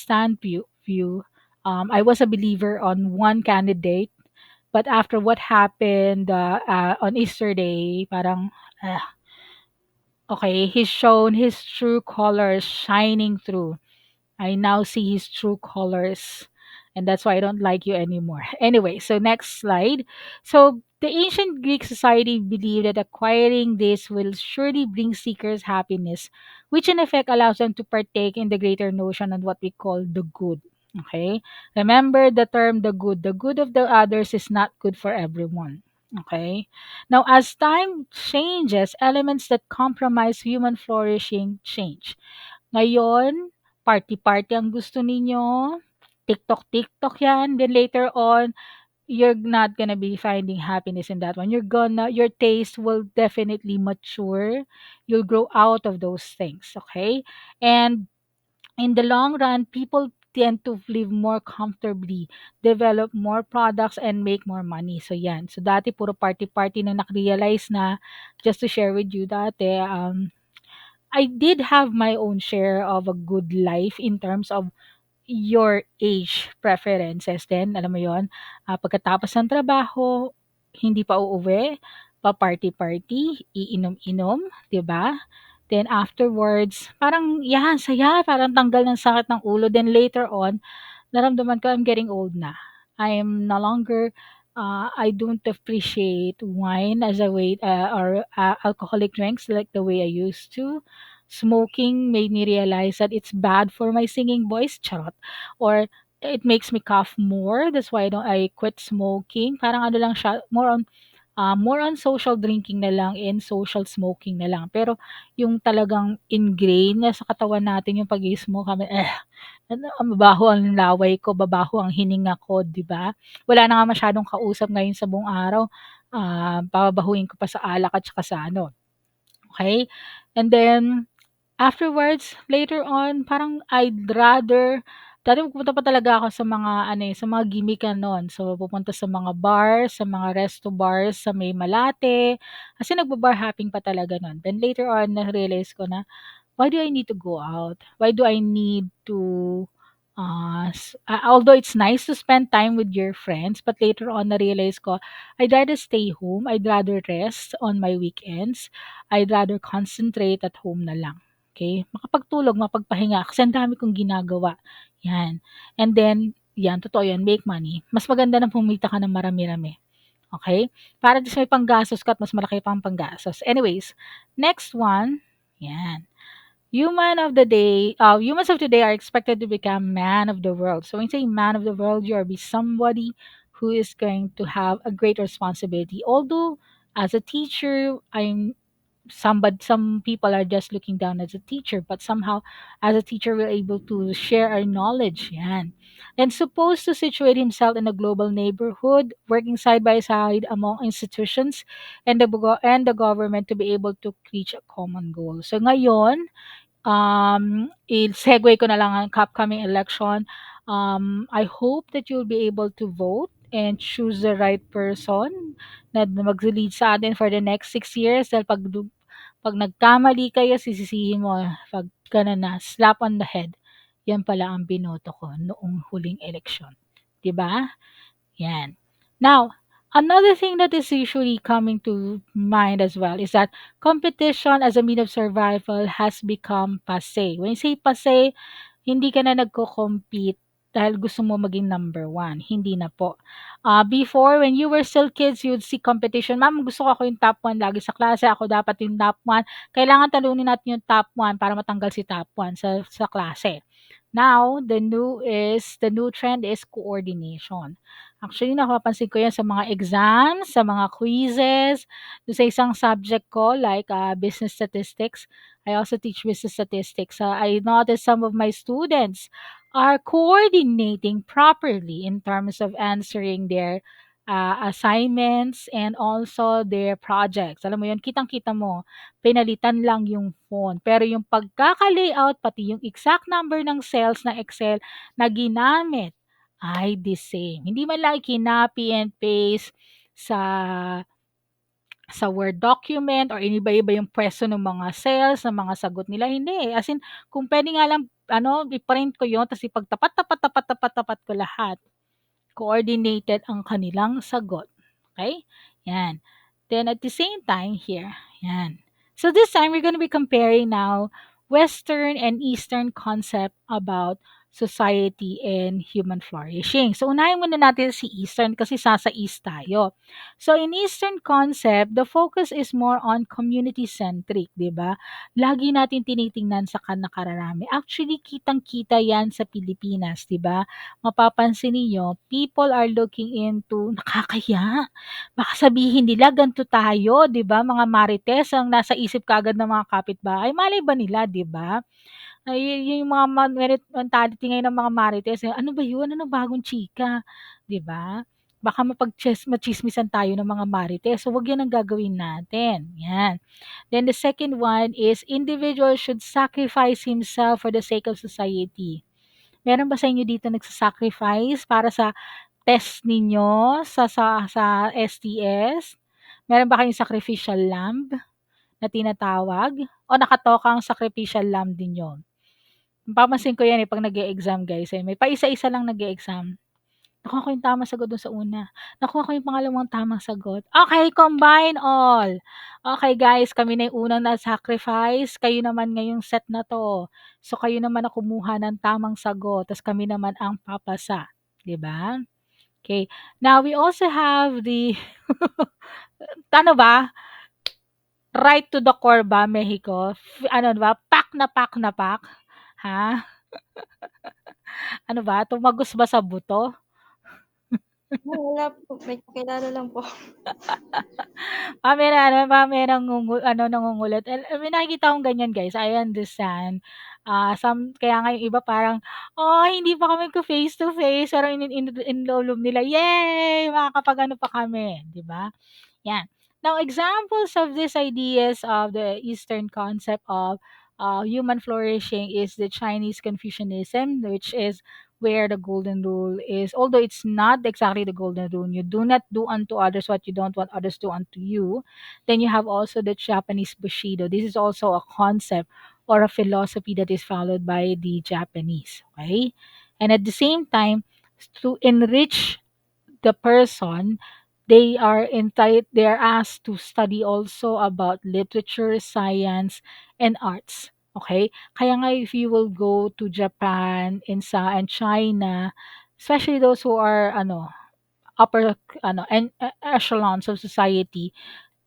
view, I was a believer on one candidate, but after what happened on Easter Day, parang okay, he's shown his true colors shining through. I now see his true colors. And that's why I don't like you anymore. Anyway, so next slide. So the ancient Greek society believed that acquiring this will surely bring seekers happiness, which in effect allows them to partake in the greater notion of what we call the good. Okay? Remember the term the good. The good of the others is not good for everyone. Okay? Now, as time changes, elements that compromise human flourishing change. Ngayon, party-party ang gusto ninyo, TikTok-TikTok 'yan, then later on, you're not gonna be finding happiness in that one. Your taste will definitely mature. You'll grow out of those things, okay? And in the long run, people tend to live more comfortably, develop more products, and make more money. So yan. So dati puro party-party na nak-realize na, just to share with you dati, I did have my own share of a good life in terms of your age preferences din, alam mo yon. Pagkatapos ng trabaho, hindi pa uuwi, pa-party-party, iinom-inom, 'di ba? Then afterwards, parang yan, saya, parang tanggal ng sakit ng ulo. Then later on, naramdaman ko I'm getting old na. I am no longer, I don't appreciate wine as a way, or alcoholic drinks like the way I used to. Smoking made me realize that it's bad for my singing voice, charot. Or it makes me cough more. That's why I quit smoking. Parang ano lang siya, more on social drinking na lang and social smoking na lang. Pero yung talagang ingrained na sa katawan natin yung pag-i-smoke, kami, ano, mabaho ang laway ko, babaho ang hininga ko, 'di ba? Wala na nga masyadong kausap ngayon sa buong araw, papabahuin ko pa sa alak at saka sa ano, okay. And then afterwards, later on, parang I'd rather dati pupunta pa talaga ako sa mga ano, sa mga gimmickan no'n. So, pupunta sa mga bars, sa mga resto bars sa may Malate, kasi nagba-bar hopping pa talaga no'n. Then later on, na-realize ko na, why do I need to go out? Why do I need to, although it's nice to spend time with your friends, but later on na-realize ko, I'd rather stay home, I'd rather rest on my weekends, I'd rather concentrate at home na lang. Okay? Makapagtulog, mapagpahinga, kasi ang dami kong ginagawa. Yan. And then, yan, totoo yan, make money. Mas maganda na pumita ka ng marami-rami. Okay? Para just may panggastos ka at mas malaki pang panggastos. Anyways, next one, yan. Humans of today are expected to become man of the world. So when you say man of the world, you are be somebody who is going to have a great responsibility. Although as a teacher, some people are just looking down as a teacher, but somehow as a teacher we're able to share our knowledge. Yan. And supposed to situate himself in a global neighborhood, working side by side among institutions and the government to be able to reach a common goal. So ngayon, i-segue ko na lang ang upcoming election. I hope that you'll be able to vote and choose the right person na mag-lead sa atin for the next 6 years. Dahil pag nagkamali kayo, sisisihin mo, pag ganun na, slap on the head. Yan pala ang binoto ko noong huling eleksyon. 'Di ba? Yan. Now, another thing that is usually coming to mind as well is that competition as a mean of survival has become passe. When you say passe, hindi ka na nagko-compete dahil gusto mo maging number one. Hindi na po. Before, when you were still kids, you'd see competition. Ma'am, gusto ko ako yung top one lagi sa klase. Ako dapat yung top one. Kailangan talunin natin yung top one para matanggal si top one sa klase. Now, the new trend is coordination. Actually, napapansin ko yan sa mga exams, sa mga quizzes, do'n sa isang subject ko like, business statistics. I also teach business statistics. I noticed some of my students are coordinating properly in terms of answering their, assignments and also their projects. Alam mo 'yun, kitang-kita mo, pinalitan lang yung font, pero yung pagkaka-layout, pati yung exact number ng cells ng Excel na ginamit ay the same. Hindi man lang kinopy and paste sa Word document or iniba-iba yung pwesto ng mga cells, ng mga sagot nila, hindi, eh. As in, kung puwede nga lang ano, i-print ko yun ta's ipagtapat, tapat, tapat, tapat, tapat ko lahat. Coordinated ang kanilang sagot. Okay? Yan. Then at the same time here, yan. So this time we're gonna be comparing now Western and Eastern concept about society and human flourishing. So unahin muna natin si Eastern kasi sa East tayo. So in Eastern concept, the focus is more on community-centric, 'di ba? Lagi natin tinitingnan sa nakararami. Actually, kitang-kita 'yan sa Pilipinas, 'di ba? Mapapansin ninyo, people are looking into nakakaya. Baka sabihin nila ganito tayo, 'di ba, mga marites ang nasa isip kaagad ng mga kapitbahay. Malay ba nila, 'di ba? Ay, yung mga mentality ngayon ng mga marites, eh, ano ba yun, ano bagong chika, 'di ba? Baka matsismisan tayo ng mga marites, so 'wag 'yan ang gagawin natin, 'yan. Then the second one is individual should sacrifice himself for the sake of society. Meron ba sa inyo dito nagsa-sacrifice para sa test ninyo sa STS? Meron ba kayong sacrificial lamb na tinatawag o nakatoka ang sacrificial lamb ninyo? Napapansin ko 'yan, eh, 'pag nag-e-exam guys, eh, may paisa-isa lang nag-e-exam. Nakuha ko yung tamang sagot dun sa una. Nakuha ko yung pangalawang tamang sagot. Okay, combine all. Okay guys, kami na yung unang na-sacrifice, kayo naman ngayong set na 'to. So, kayo naman ang kumuha ng tamang sagot, ta's kami naman ang papasa, 'di ba? Okay. Now we also have the ano ba, right to the core ba, Mexico? Ano ba, pak na pak, ha? Ano ba, tumagos ba sa buto? Wala po, may kakilala lang po. Kami na ano, kami nangungulit. May nakikita akong ganyan guys, I understand. Kaya nga yung iba parang, oh, hindi pa kami ko face to face, pero in loob nila, yay! Makakapag-ano pa kami, di ba? Yan. Now, examples of these ideas of the Eastern concept of human flourishing is the Chinese Confucianism, which is where the golden rule is, although it's not exactly the golden rule, you do not do unto others what you don't want others to do unto you. Then you have also the Japanese Bushido. This is also a concept or a philosophy that is followed by the Japanese. Okay. And at the same time, to enrich the person, they are asked to study also about literature, science, and arts. Okay? Kaya nga if you will go to Japan and China, especially those who are upper echelons of society,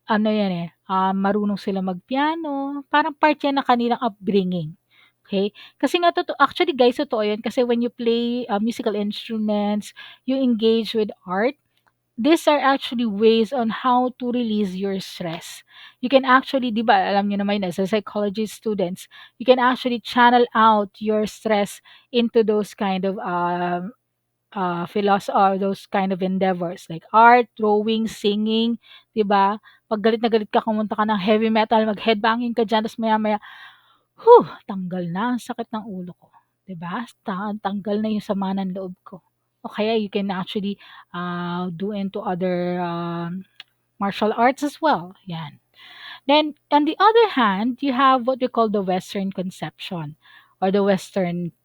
ano yan eh, marunong sila magpiano, parang part yan ng kanilang upbringing. Okay? Kasi nga actually guys, totoo yun kasi when you play musical instruments, you engage with art, these are actually ways on how to release your stress. You can actually, 'di ba, alam niyo naman as a psychology students, you can actually channel out your stress into those kind of or those kind of endeavors like art, drawing, singing, 'di ba? Pag galit na galit ka, kumunta ka ng heavy metal, mag-headbanging ka diyan, tapos maya-maya, tanggal na ang sakit ng ulo ko, 'di ba? Tanggal na yung sama ng loob ko. O kaya you can actually do into other martial arts as well. Yan. Then on the other hand, you have what we call the Western conception or the Western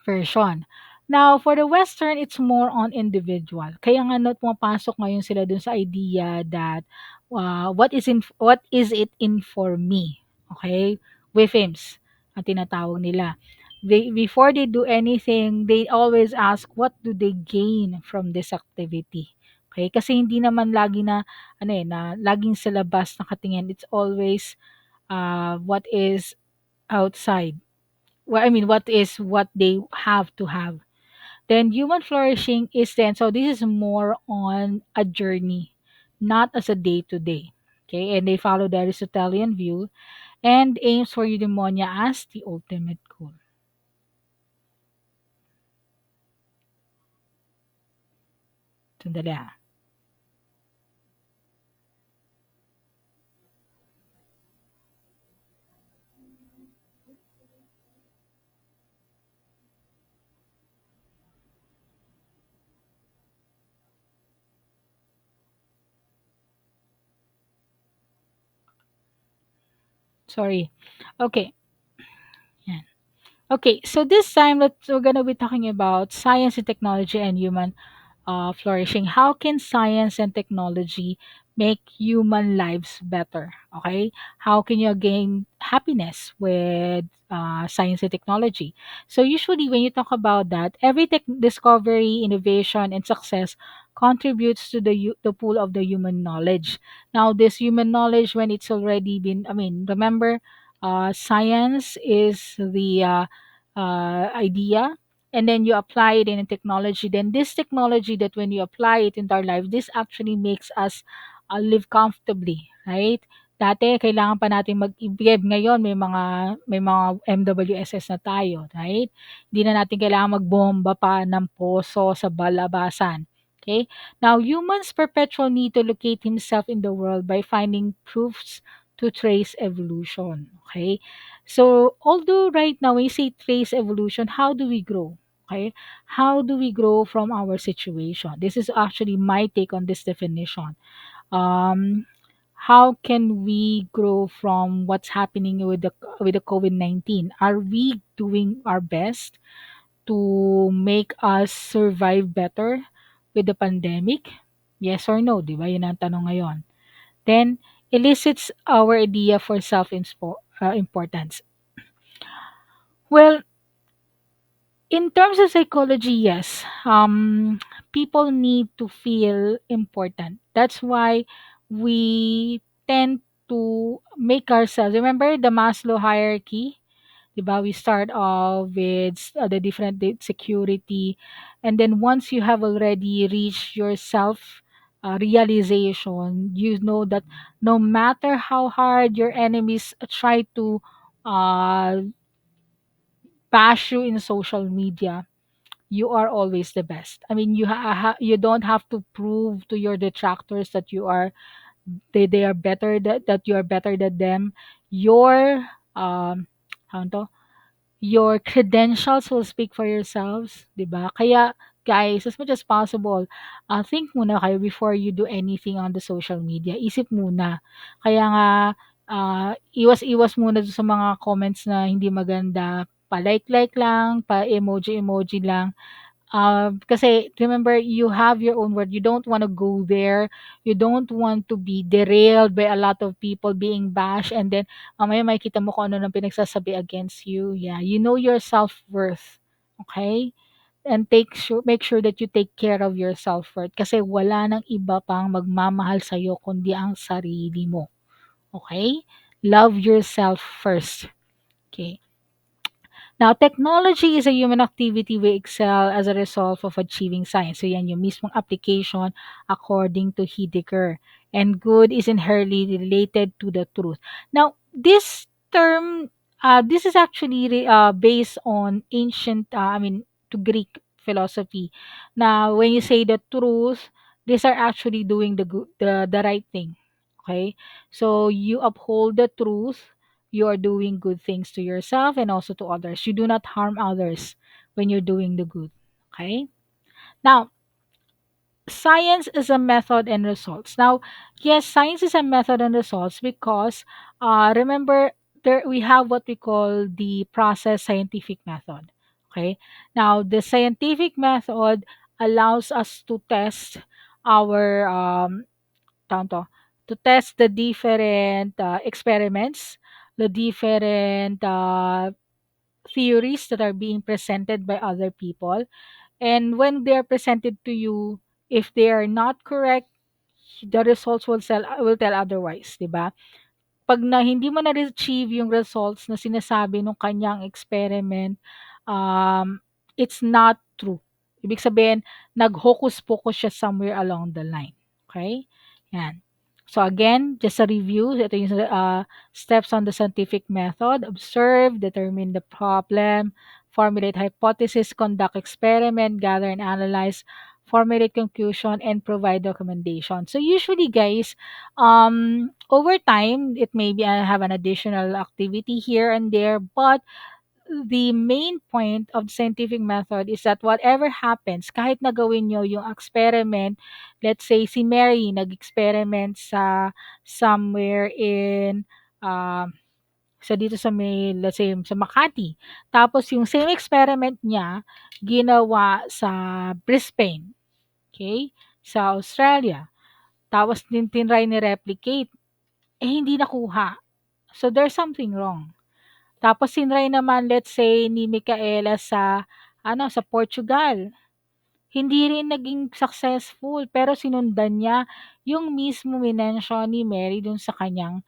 version. Now, for the Western, it's more on individual. Kaya nga pumapasok ngayon sila dun sa idea that what is it in for me? Okay? With hymns, ang tinatawag nila. Before they do anything, they always ask what do they gain from this activity. Okay? Kasi hindi naman lagi na laging sa labas nakatingin. It's always what is outside. Well, I mean, what is what they have to have. Then human flourishing is then, so this is more on a journey, not as a day to day. Okay, and they follow the Aristotelian view and aims for eudaimonia as the ultimate goal. Sandali ah. Sorry. Okay. Yan. Okay, so this time we're gonna be talking about science and technology and human flourishing. How can science and technology make human lives better? Okay, how can you gain happiness with science and technology? So usually when you talk about that, every discovery, innovation, and success contributes to the pool of the human knowledge. Now, this human knowledge, when it's already been, I mean, remember, science is the idea, and then you apply it in a technology, then this technology that when you apply it into our life, this actually makes us live comfortably, right? Dati kailangan pa natin mag-ibig, ngayon may mga MWSS na tayo, right? Hindi na natin kailangan magbomba pa ng poso sa balabasan. Okay? Now, humans perpetual need to locate himself in the world by finding proofs to trace evolution. Okay? So, although right now when you say trace evolution, how do we grow? Okay? How do we grow from our situation? This is actually my take on this definition. Um, how can we grow from what's happening with the COVID-19? Are we doing our best to make us survive better with the pandemic? Yes or no, 'di ba? 'Yun ang tanong ngayon. Then elicits our idea for importance. Well, in terms of psychology, yes. People need to feel important. That's why we tend to make ourselves. Remember the Maslow hierarchy? Diba? We start off with the different security, and then once you have already reached your self realization, you know that no matter how hard your enemies try to uh, bash you in social media, you are always the best. I mean, you don't have to prove to your detractors that they are better, that you are better than them. Your how to, your credentials will speak for yourselves, 'di ba? Kaya guys, as much as possible, think muna kayo before you do anything on the social media. Isip muna. Kaya nga iwas-iwas muna dun sa mga comments na hindi maganda. Pa-like-like lang, pa-emoji-emoji lang. Kasi remember, you have your own word. You don't want to go there. You don't want to be derailed by a lot of people being bashed, and then mamaya makikita mo kung ano nang pinagsasabi against you. Yeah, you know your self-worth. Okay? And make sure that you take care of your self-worth kasi wala nang iba pang magmamahal sa'yo kundi ang sarili mo. Okay? Love yourself first. Okay? Now, technology is a human activity we excel as a result of achieving science. So, yan yung mismong application according to Heidegger. And good is inherently related to the truth. Now, this term, this is actually based on ancient, to Greek philosophy. Now, when you say the truth, these are actually doing the right thing. Okay? So, you uphold the truth, you are doing good things to yourself and also to others. You do not harm others when you're doing the good. Okay? Now, science is a method and results. Now, yes, science is a method and results because remember, there we have what we call the process scientific method. Okay? Now, the scientific method allows us to test our tawag to, to test the different experiments, the different theories that are being presented by other people. And when they are presented to you, if they are not correct, the results will tell otherwise, 'di ba? 'Pag hindi mo na-achieve yung results na sinasabi nung kanyang experiment, um, it's not true. Ibig sabihin, nag-hocus-pocus siya somewhere along the line. Okay? Yan. So again, just a review, ito yung steps on the scientific method: observe, determine the problem, formulate hypothesis, conduct experiment, gather and analyze, formulate conclusion, and provide recommendation. So usually, guys, over time, it may be have an additional activity here and there, but the main point of the scientific method is that whatever happens, kahit na gawin nyo yung experiment, let's say si Mary nag-experiment sa somewhere in uh, sa dito sa may, let's say, sa Makati. Tapos yung same experiment niya, ginawa sa Brisbane, okay? Sa Australia. Tapos tinry ni replicate, hindi nakuha. So there's something wrong. Tapos sinry naman, let's say, ni Micaela sa Portugal. Hindi rin naging successful, pero sinundan niya yung mismo minention ni Mary dun sa kanyang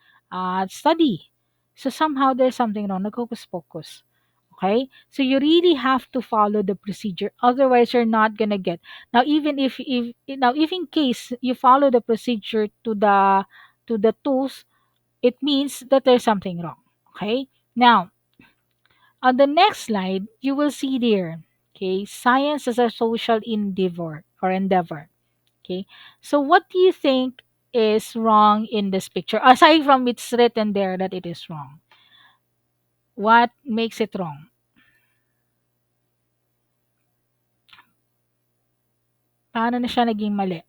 study. So somehow there's something wrong, nag-hocus-pocus. Okay? So you really have to follow the procedure. Otherwise, you're not gonna get. Now, even if in case you follow the procedure to the tools, it means that there's something wrong. Okay? Now, on the next slide, you will see there, okay, science as a social endeavor. Okay. So what do you think is wrong in this picture? Aside from it's written there that it is wrong. What makes it wrong? Paano na siya naging mali?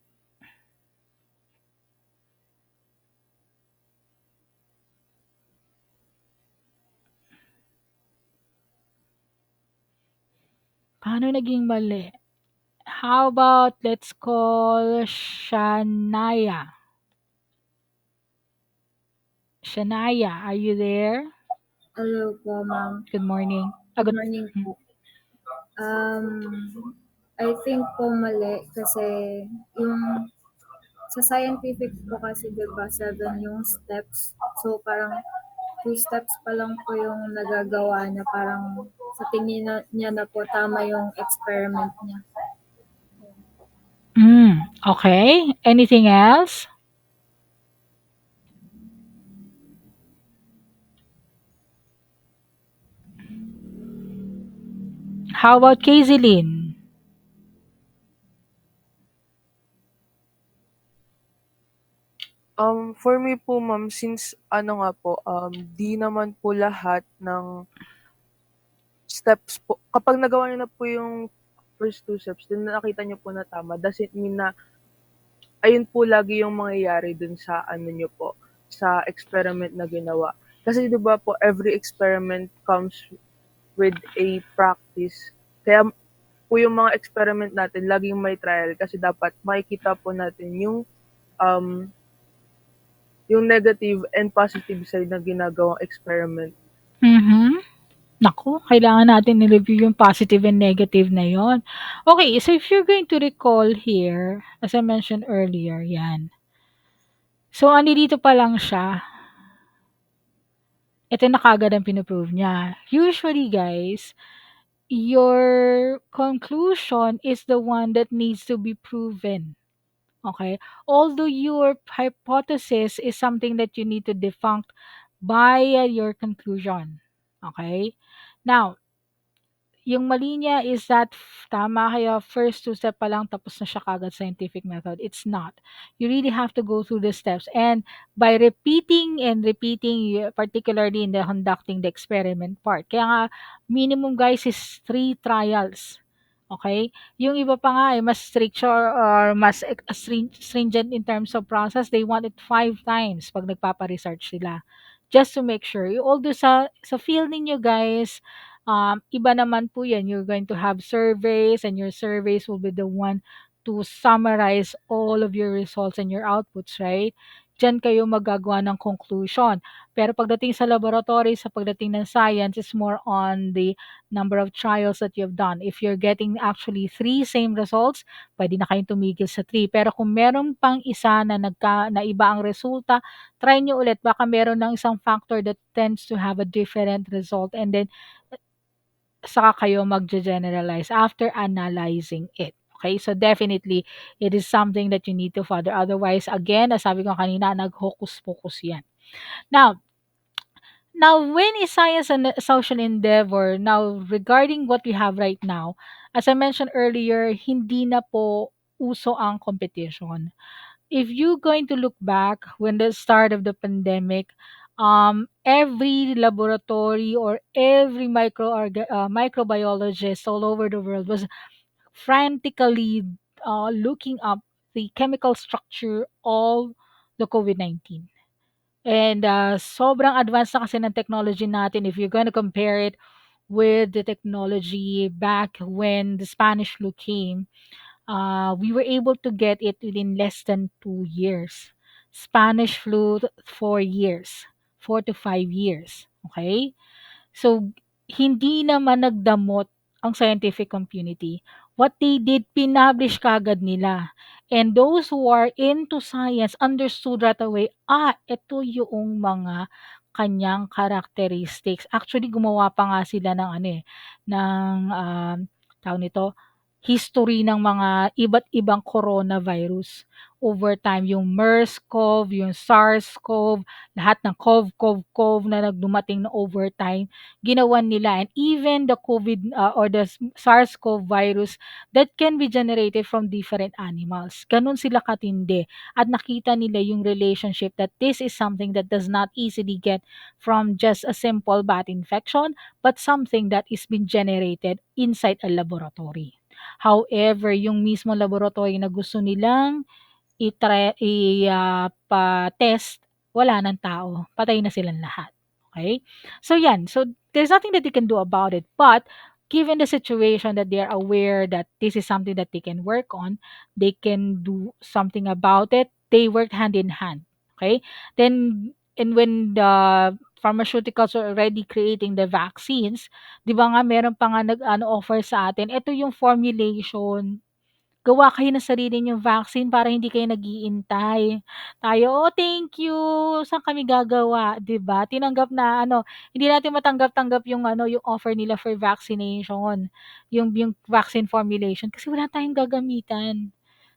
Ano naging mali? How about let's call Shania. Shania, are you there? Hello po, ma'am. Good morning. Good Good. morning Hmm. po. I think po mali kasi yung sa scientific po kasi 'di ba 7 yung steps. So parang 2 steps pa lang po yung nagagawa niya, parang sa tingin niya na po tama yung experiment niya. Okay. Anything else? How about Kaizelyn? For me po ma'am, since ano nga po, 'di naman po lahat ng steps po kapag nagawa niyo na po yung first 2 steps, then nakita niyo po na tama, doesn't mean na ayun po lagi yung mangyayari dun sa ano niyo po, sa experiment na ginawa. Kasi 'di ba po every experiment comes with a practice. Kaya po yung mga experiment natin laging may trial kasi dapat makikita po natin um, yung negative and positive side ng ginagawang experiment. Mhm. Naku, kailangan natin i-review yung positive and negative na yon. Okay, so if you're going to recall here, as I mentioned earlier, yan. So, andito pa lang siya. Ito na kagad ang pinoprove niya. Usually, guys, your conclusion is the one that needs to be proven. Okay? Although your hypothesis is something that you need to debunk by your conclusion. Okay? Now, yung mali niya is that tama kaya first 2 step pa lang tapos na siya kaagad scientific method. It's not. You really have to go through the steps. And by repeating and repeating, particularly in the conducting the experiment part. Kaya nga, minimum guys is 3 trials. Okay? Yung iba pa nga ay mas strict siya or mas stringent in terms of process. They want it 5 times pag nagpapa-research sila. Just to make sure. Although sa field ninyo guys, iba naman po yan. You're going to have surveys and your surveys will be the one to summarize all of your results and your outputs, right? Diyan kayo magagawa ng conclusion. Pero pagdating sa laboratory, sa pagdating ng science, is more on the number of trials that you've done. If you're getting actually 3 same results, pwede na kayong tumigil sa 3. Pero kung meron pang isa na iba ang resulta, try nyo ulit. Baka meron ng isang factor that tends to have a different result and then saka kayo magge-generalize after analyzing it. Okay? So definitely, it is something that you need to further. Otherwise, again, as sabi ko kanina, nag-hocus-pocus yan. Now, when is science and social endeavor? Now, regarding what we have right now, as I mentioned earlier, hindi na po uso ang competition. If you going to look back when the start of the pandemic, every laboratory or every microbiologist all over the world was frantically looking up the chemical structure of the COVID-19. And sobrang advanced na kasi ng technology natin if you're going to compare it with the technology back when the Spanish flu came. We were able to get it within less than 2 years. Spanish flu, 4 years, 4 to 5 years. Okay? So, hindi naman nagdamot ang scientific community. What they did, pinublish kagad nila. And those who are into science understood right away, ito yung mga kanyang characteristics. Actually, gumawa pa nga sila ng ano ng tawag nito, history ng mga iba't ibang coronavirus. Over time, yung MERS-CoV, yung SARS-CoV, lahat ng CoV na nagdumating na over time, ginawan nila. And even the COVID or the SARS-CoV virus that can be generated from different animals. Ganun sila katindi. At nakita nila yung relationship that this is something that does not easily get from just a simple bat infection, but something that is been generated inside a laboratory. However, yung mismo laboratory na gusto nilang pa-test, wala ng tao, patay na silang lahat. Okay? So yan, so there's nothing that you can do about it. But given the situation that they're aware that this is something that they can work on, they can do something about it, they work hand in hand. Okay? Then, and when the pharmaceuticals are already creating the vaccines, di ba nga meron pa nga offer sa atin, ito yung formulation, gawa kayo ng sarili niyong vaccine para hindi kayo nag-iintay. Tayo, "Oh, thank you, saan kami gagawa?" 'Di ba? Tinanggap na hindi natin matanggap-tanggap yung yung offer nila for vaccination, yung vaccine formulation kasi wala tayong gagamitan.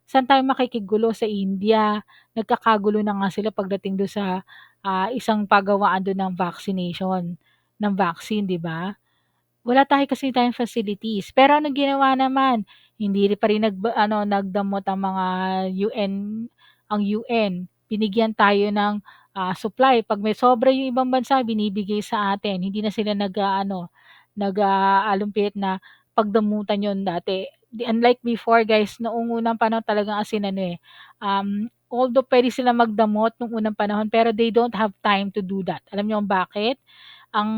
Saan tayo makikigulo sa India? Nagkakagulo na nga sila pagdating dun sa, isang pagawaan dun ng vaccination, ng vaccine, 'di ba? Wala kasi tayong facilities. Pero anong ginawa naman, hindi rin pa rin nagdamot ang mga UN, ang UN. Binigyan tayo ng, supply. 'Pag may sobra yung ibang bansa, binibigay sa atin. Hindi na sila nag-aalumpit na pagdamutan yon dati. Unlike before guys, noong unang panahon talagang as in although puwede silang magdamot nung unang panahon, pero they don't have time to do that. Alam niyo kung bakit? Ang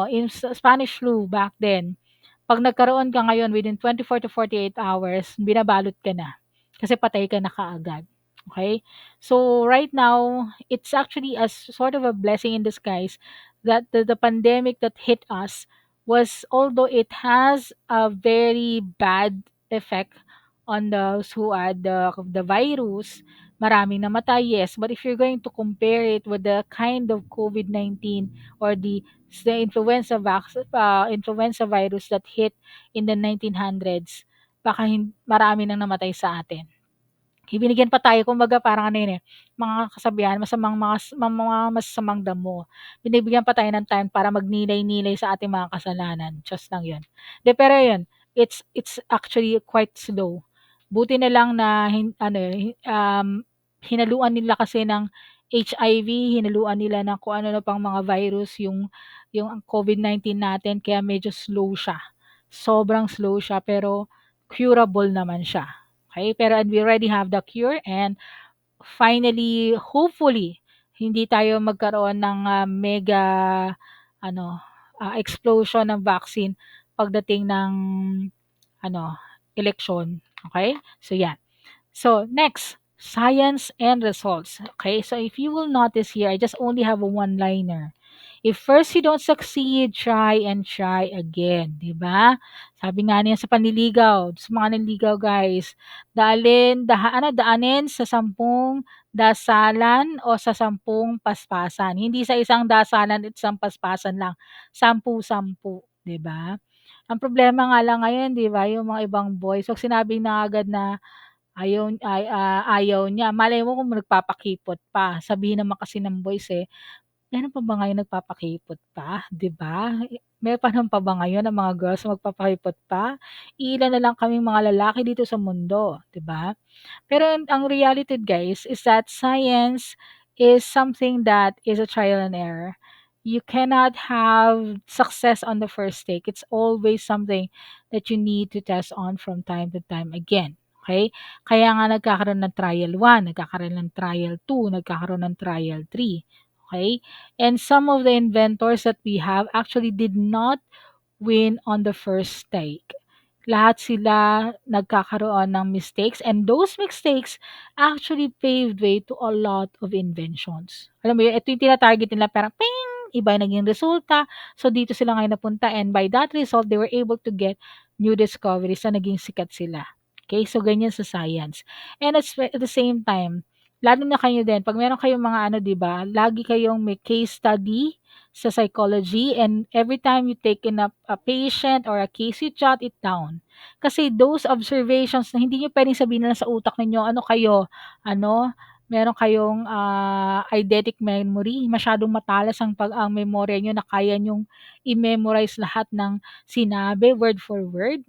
in Spanish flu back then, 'pag nagkaroon ka ngayon within 24 to 48 hours, binabalot ka na. Kasi patay ka na kaagad, okay. So, right now, it's actually a sort of a blessing in disguise that the pandemic that hit us was, although it has a very bad effect on those who had the virus, maraming namatay, yes, but if you're going to compare it with the kind of COVID-19 or the influenza virus that hit in the 1900s, baka marami nang namatay sa atin. Binigyan pa tayo kumbaga parang mga kasabihan, mga masasamang damo. Binibigyan pa tayo ng time para magnilay-nilay sa ating mga kasalanan, just lang 'yun. Pero 'yun, it's actually quite slow. Buti na lang na hinaluan nila kasi ng HIV, hinaluan nila ng kung ano pang mga virus yung COVID-19 natin kaya medyo slow siya. Sobrang slow siya pero curable naman siya. Okay, pero and we already have the cure and finally, hopefully, hindi tayo magkaroon ng mega explosion ng vaccine pagdating ng eleksyon. Okay? So, yan. So, next, science and results. Okay, so if you will notice here, I just only have a one-liner. If first you don't succeed, try and try again. 'Di ba? Sabi nga niya sa panliligaw, sa mga nanligaw guys, daanin sa 10 dasalan o sa 10 paspasan. Hindi sa isang dasalan at isang paspasan lang. 10-10, 'di ba? Ang problema nga lang ngayon, 'di ba, yung mga ibang boys, 'pag sinabi na agad na ayaw niya, malay mo kung nagpapakipot pa. Sabihin naman kasi ng boys, meron pa ba ngayon nagpapakipot pa, 'di ba? May panahon pa ba ngayon ang mga girls na magpapakipot pa? Iilan na lang kaming mga lalaki dito sa mundo, 'di ba? Pero ang reality guys is that science is something that is a trial and error. You cannot have success on the first take. It's always something that you need to test on from time to time again. Okay? Kaya nga nagkakaroon ng trial 1, nagkakaroon ng trial 2, nagkakaroon ng trial 3. Okay? And some of the inventors that we have actually did not win on the first take. Lahat sila nagkakaroon ng mistakes and those mistakes actually paved way to a lot of inventions. Alam mo yun, ito yung tina-target nila parang ping! Iba yung naging resulta. So dito sila ngayon napunta and by that result, they were able to get new discoveries na naging sikat sila. Okay, so ganyan sa science. And at the same time, lalo na kayo din, pag meron kayong mga 'di ba, lagi kayong may case study sa psychology and every time you take in a patient or a case, you jot it down. Kasi those observations na hindi niyo puwedeng sabihin na sa utak ninyo ano, meron kayong, eidetic memory, masyadong matalas ang memorya niyo na kaya niyong i-memorize lahat ng sinabi word for word.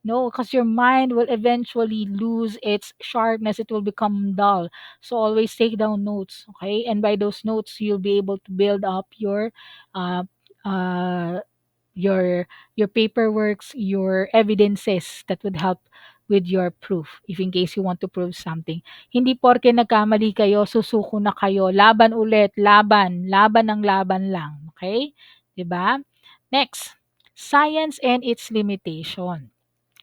No, because your mind will eventually lose its sharpness. It will become dull. So always take down notes, okay? And by those notes, you'll be able to build up uh, uh, your your paperworks, your evidences that would help with your proof if in case you want to prove something. Hindi porke nagkamali kayo, susuko na kayo, laban ulit, laban, laban ng laban lang, okay? 'Di ba? Next, Science and its limitation.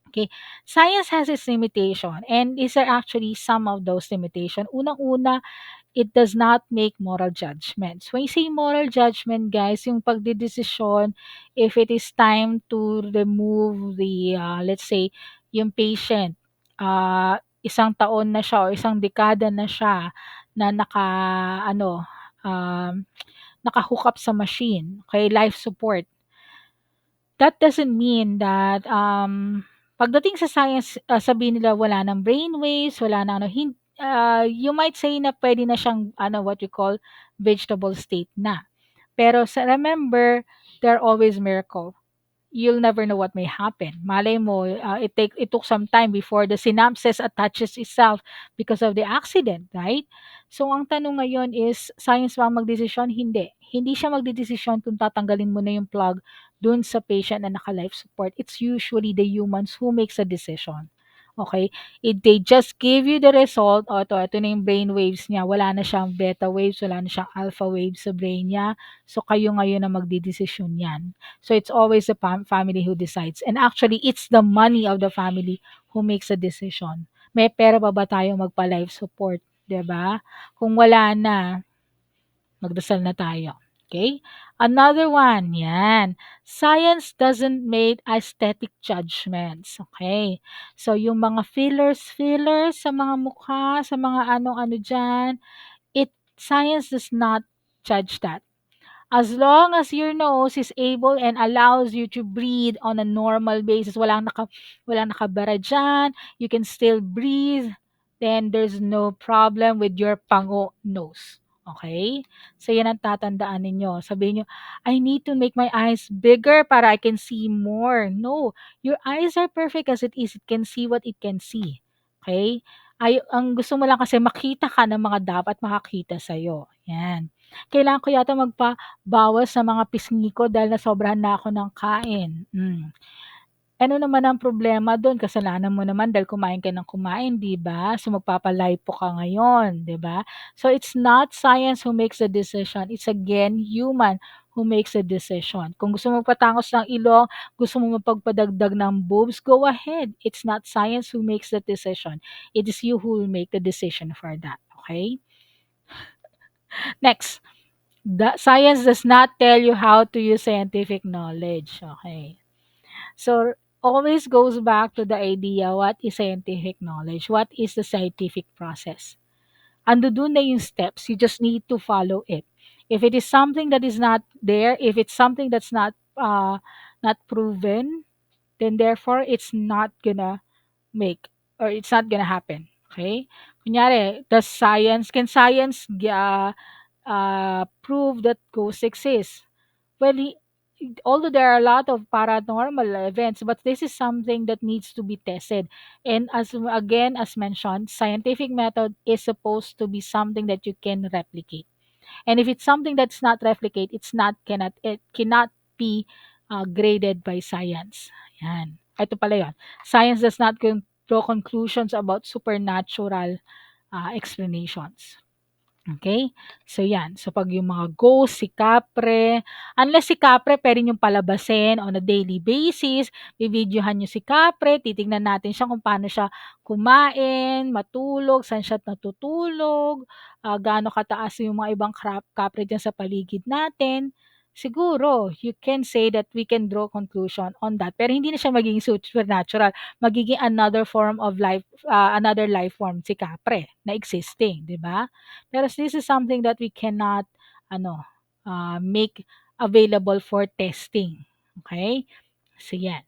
Okay, science has its limitation, and these are actually some of those limitations. Unang-una, it does not make moral judgments. When you say moral judgment, guys, yung pagdedesisyon if it is time to remove the, let's say, yung patient, isang taon na siya o isang dekada na siya na ano, um, naka-hook up sa machine, okay, life support. That doesn't mean that, pagdating sa science, sabihin nila wala ng brainwaves, wala na ano, you might say na pwede na siyang ano, what you call vegetable state na. Pero sa remember, there are always miracle. You'll never know what may happen. Malay mo, it took some time before the synapses attaches itself because of the accident, right? So ang tanong ngayon is, science ba ang magdesisyon? Hindi. Hindi siya magdedesisyon kung tatanggalin mo na yung plug dun sa patient na naka-life support. It's usually the humans who makes a decision. Okay? They just give you the result, o ito na yung brain waves niya, wala na siyang beta waves, wala na siyang alpha waves sa brain niya. So kayo ngayon na magdidesisyon yan. So it's always the family who decides. And actually, it's the money of the family who makes a decision. May pera pa ba tayo magpa-life support? 'Di ba? Kung wala na, magdasal na tayo. Okay? Another one, yan. Science doesn't make aesthetic judgments. Okay? So, yung mga fillers sa mga mukha, sa mga ano-ano dyan, science does not judge that. As long as your nose is able and allows you to breathe on a normal basis, walang nakabara dyan, you can still breathe, then there's no problem with your pango nose. Okay? So, yan ang tatandaan ninyo. Sabihin nyo, I need to make my eyes bigger para I can see more. No, your eyes are perfect as it is. It can see what it can see. Okay? Ang gusto mo lang kasi makita ka ng mga dapat makakita sa'yo. Yan. Kailangan ko yata bawas sa mga pisngi ko dahil nasobrahan na ako ng kain. Ano naman ang problema do'n, kasalanan mo naman dahil kumain ka ng kumain, 'di ba? So, magpapa-lipo ka ngayon, 'di ba? So, it's not science who makes the decision, it's again human who makes the decision. Kung gusto mo magpatangos ng ilong, gusto mo magpagpadagdag ng boobs, go ahead. It's not science who makes the decision. It is you who will make the decision for that, okay? Next. Science does not tell you how to use scientific knowledge. Okay. So always goes back to the idea, what is scientific knowledge? What is the scientific process? Ando dun na yung steps. You just need to follow it. If it is something that is not there, if it's something that's not proven, then therefore it's not gonna make or it's not gonna happen. Okay? Kunyari, can science prove that ghosts exist? Well, although there are a lot of paranormal events, but this is something that needs to be tested. And as mentioned, scientific method is supposed to be something that you can replicate. And if it's something that's not replicate, it cannot be graded by science. Yan. Ito pala yun. Science does not draw conclusions about supernatural explanations. Okay? So, yan. So, pag yung mga ghost, si Kapre, unless si Kapre pwede niyong palabasin on a daily basis, bibidyohan niyo si Kapre, titingnan natin siya kung paano siya kumain, matulog, saan siya natutulog, gaano kataas yung mga ibang Kapre dyan sa paligid natin. Siguro, you can say that we can draw conclusion on that. Pero hindi na siya magiging supernatural. Magiging another form of life, another life form si Kapre na existing, di ba? Pero this is something that we cannot ano, make available for testing. Okay? So, yan.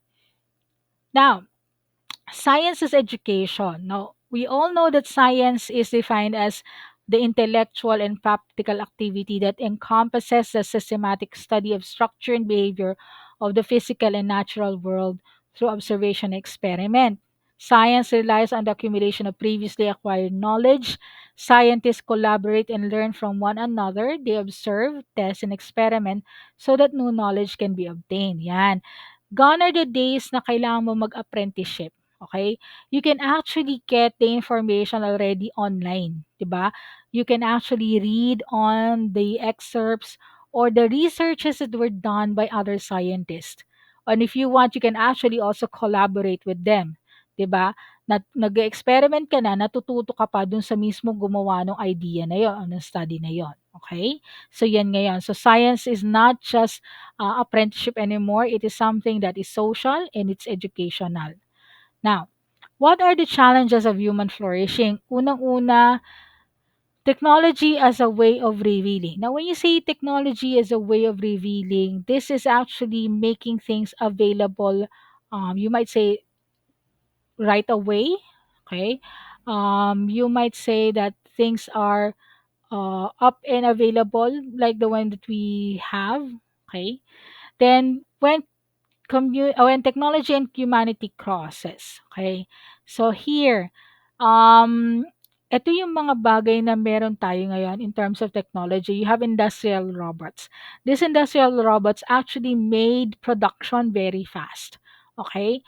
Now, science is education. Now, we all know that science is defined as the intellectual and practical activity that encompasses the systematic study of structure and behavior of the physical and natural world through observation and experiment. Science relies on the accumulation of previously acquired knowledge. Scientists collaborate and learn from one another. They observe, test, and experiment so that new knowledge can be obtained. Yan. Gone are the days na kailangan mo mag-apprenticeship. Okay? You can actually get the information already online, 'di ba? You can actually read on the excerpts or the researches that were done by other scientists. And if you want, you can actually also collaborate with them. 'Di ba? Nag-experiment ka na, natututo ka pa dun sa mismo gumawa ng idea na yon, ng study na yon. Okay? So yan ngayon. So science is not just apprenticeship anymore. It is something that is social and it's educational. Now, what are the challenges of human flourishing? Unang-una, technology as a way of revealing. Now, when you say technology as a way of revealing, this is actually making things available, you might say, right away. Okay. You might say that things are up and available, like the one that we have. Okay. Then, when technology and humanity crosses. Okay? So here, um, ito yung mga bagay na meron tayo ngayon in terms of technology. You have industrial robots. These industrial robots actually made production very fast. Okay?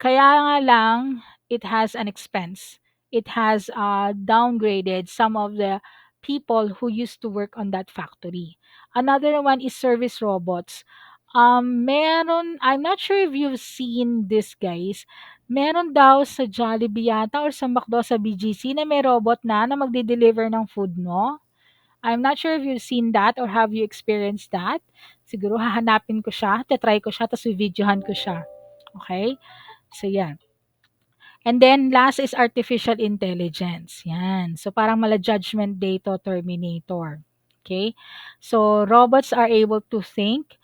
Kaya nga lang, it has an expense. It has downgraded some of the people who used to work on that factory. Another one is service robots. Meron, I'm not sure if you've seen this, guys. Meron daw sa Jollibee yata or sa McDo sa BGC na may robot na magde-deliver ng food mo. I'm not sure if you've seen that or have you experienced that. Siguro hahanapin ko siya, tatry ko siya, tapos videohan ko siya. Okay? So, yan. And then last is artificial intelligence. Yan. So parang mala judgment day to Terminator. Okay? So robots are able to think.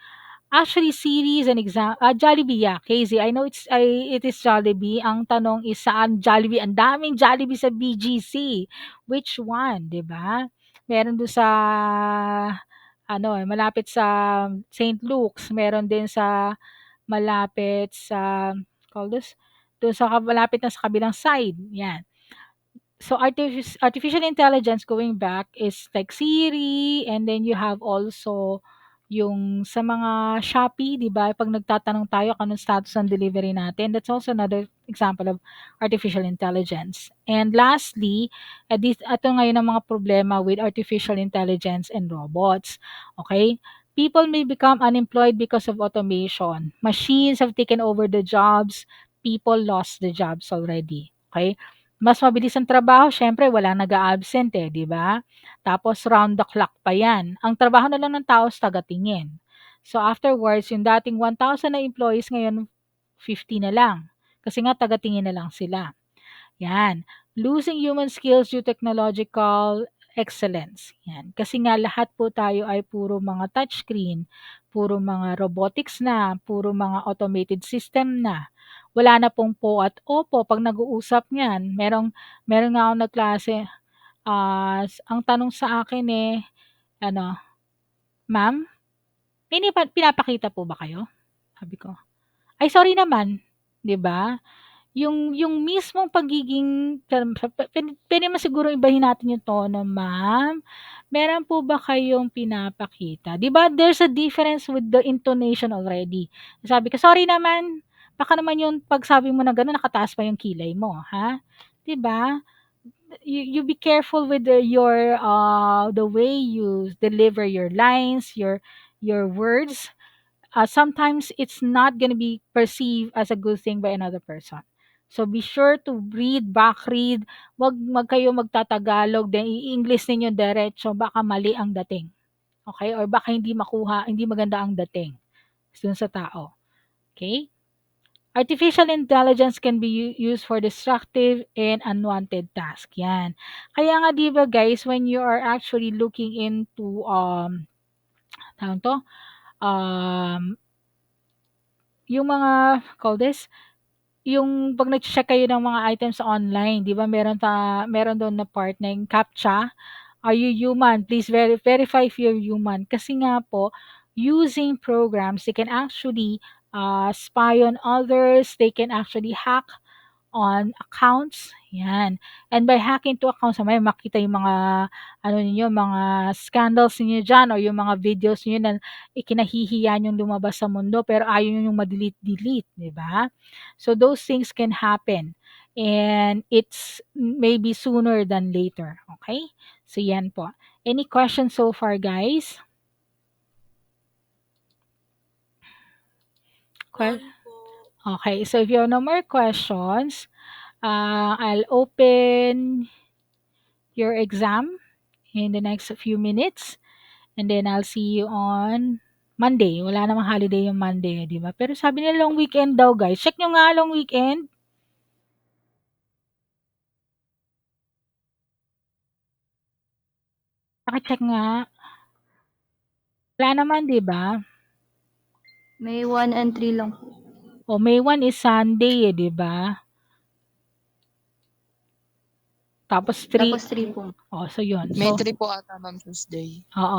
Actually, Siri is an example. Jollibee, yeah. Casey, I know it is Jollibee. Ang tanong is saan Jollibee? Ang daming Jollibee sa BGC. Which one, 'di ba? Meron doon sa malapit sa St. Luke's, meron din sa malapit sa call this doon sa malapit na sa kabilang side. Yan. So artificial intelligence, going back, is like Siri, and then you have also yung sa mga Shopee, 'di ba? Pag nagtatanong tayo kung anong status ng delivery natin, that's also another example of artificial intelligence. And lastly, ito ngayon ang mga problema with artificial intelligence and robots. Okay? People may become unemployed because of automation. Machines have taken over the jobs. People lost the jobs already. Okay? Mas mabilis ang trabaho, siyempre walang nag-a-absent, 'di ba? Tapos round the clock pa 'yan. Ang trabaho na lang ng tao is tagatingin. So afterwards, yung dating 1,000 na employees ngayon 50 na lang. Kasi nga tagatingin na lang sila. 'Yan. Losing human skills due technological excellence. 'Yan. Kasi nga lahat po tayo ay puro mga touchscreen, puro mga robotics na, puro mga automated system na. Wala na pong po at opo 'pag nag-uusap niyan. Merong nga akong nagklase, ang tanong sa akin, ano, "Ma'am, pinapakita po ba kayo?" Sabi ko, "Ay sorry naman." 'Di ba? Yung mismong pagiging puwede naman siguro ibahin natin yung tono, "Ma'am, meron po ba kayong pinapakita?" 'Di ba there's a difference with the intonation already. Sabi ko, "Sorry naman, baka naman yung pagsabi mo na gano'n nakataas pa yung kilay mo, ha?" 'Di ba? You be careful with the way you deliver your lines, your words. Sometimes it's not going to be perceived as a good thing by another person. So be sure to backread. Wag kayo magtatagalog, then i-English ninyo diretso, baka mali ang dating. Okay? Or baka hindi makuha, hindi maganda ang dating dun sa tao. Okay? Artificial intelligence can be used for destructive and unwanted tasks. Yan. Kaya nga 'di ba guys, when you are actually looking into tawag to, um, yung mga call this, yung 'pag nagche-check kayo ng mga items sa online, 'di ba meron dun na part na yung CAPTCHA, "Are you human? Please verify if you're human." Kasi nga po, using programs, they can actually, spy on others, they can actually hack on accounts, 'yan. And by hacking to accounts, mamaya makita yung mga ano ninyo, mga scandals ninyo diyan or yung mga videos niyo na ikinahihiya niyong lumabas sa mundo pero ayaw niyong ma-delete-delete, 'di ba? So those things can happen and it's maybe sooner than later, okay? So 'yan po. Any questions so far, guys? Que- None po. Okay, so if you have no more questions, I'll open your exam in the next few minutes and then I'll see you on Monday. Wala namang holiday yung Monday, di ba? Pero sabi nila long weekend daw, guys. Check nyo nga long weekend. Paki-check nga. Wala naman, di ba? May 1 and 3 lang po. O May 1 is Sunday, di ba? Tapos 3, Tapos 3 po. so yun. May So, 3 po ata, ma'am, Tuesday. oo,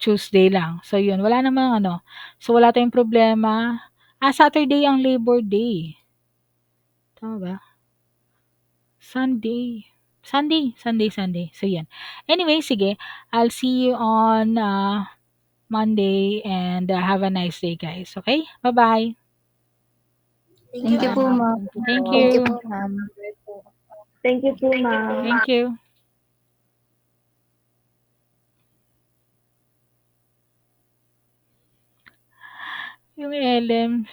Tuesday lang. So yun, wala namang ano. So wala tayong problema. Saturday ang Labor Day. Tama ba? Sunday. So yan. Anyway, sige. I'll see you on Monday and have a nice day, guys. Okay? Bye-bye. Thank you Thank you Bye, po, po. ma'am. ma'am. Thank you Thank po. Thank you you. po, ma'am. Thank you po, ma'am. Thank you. Yung LM.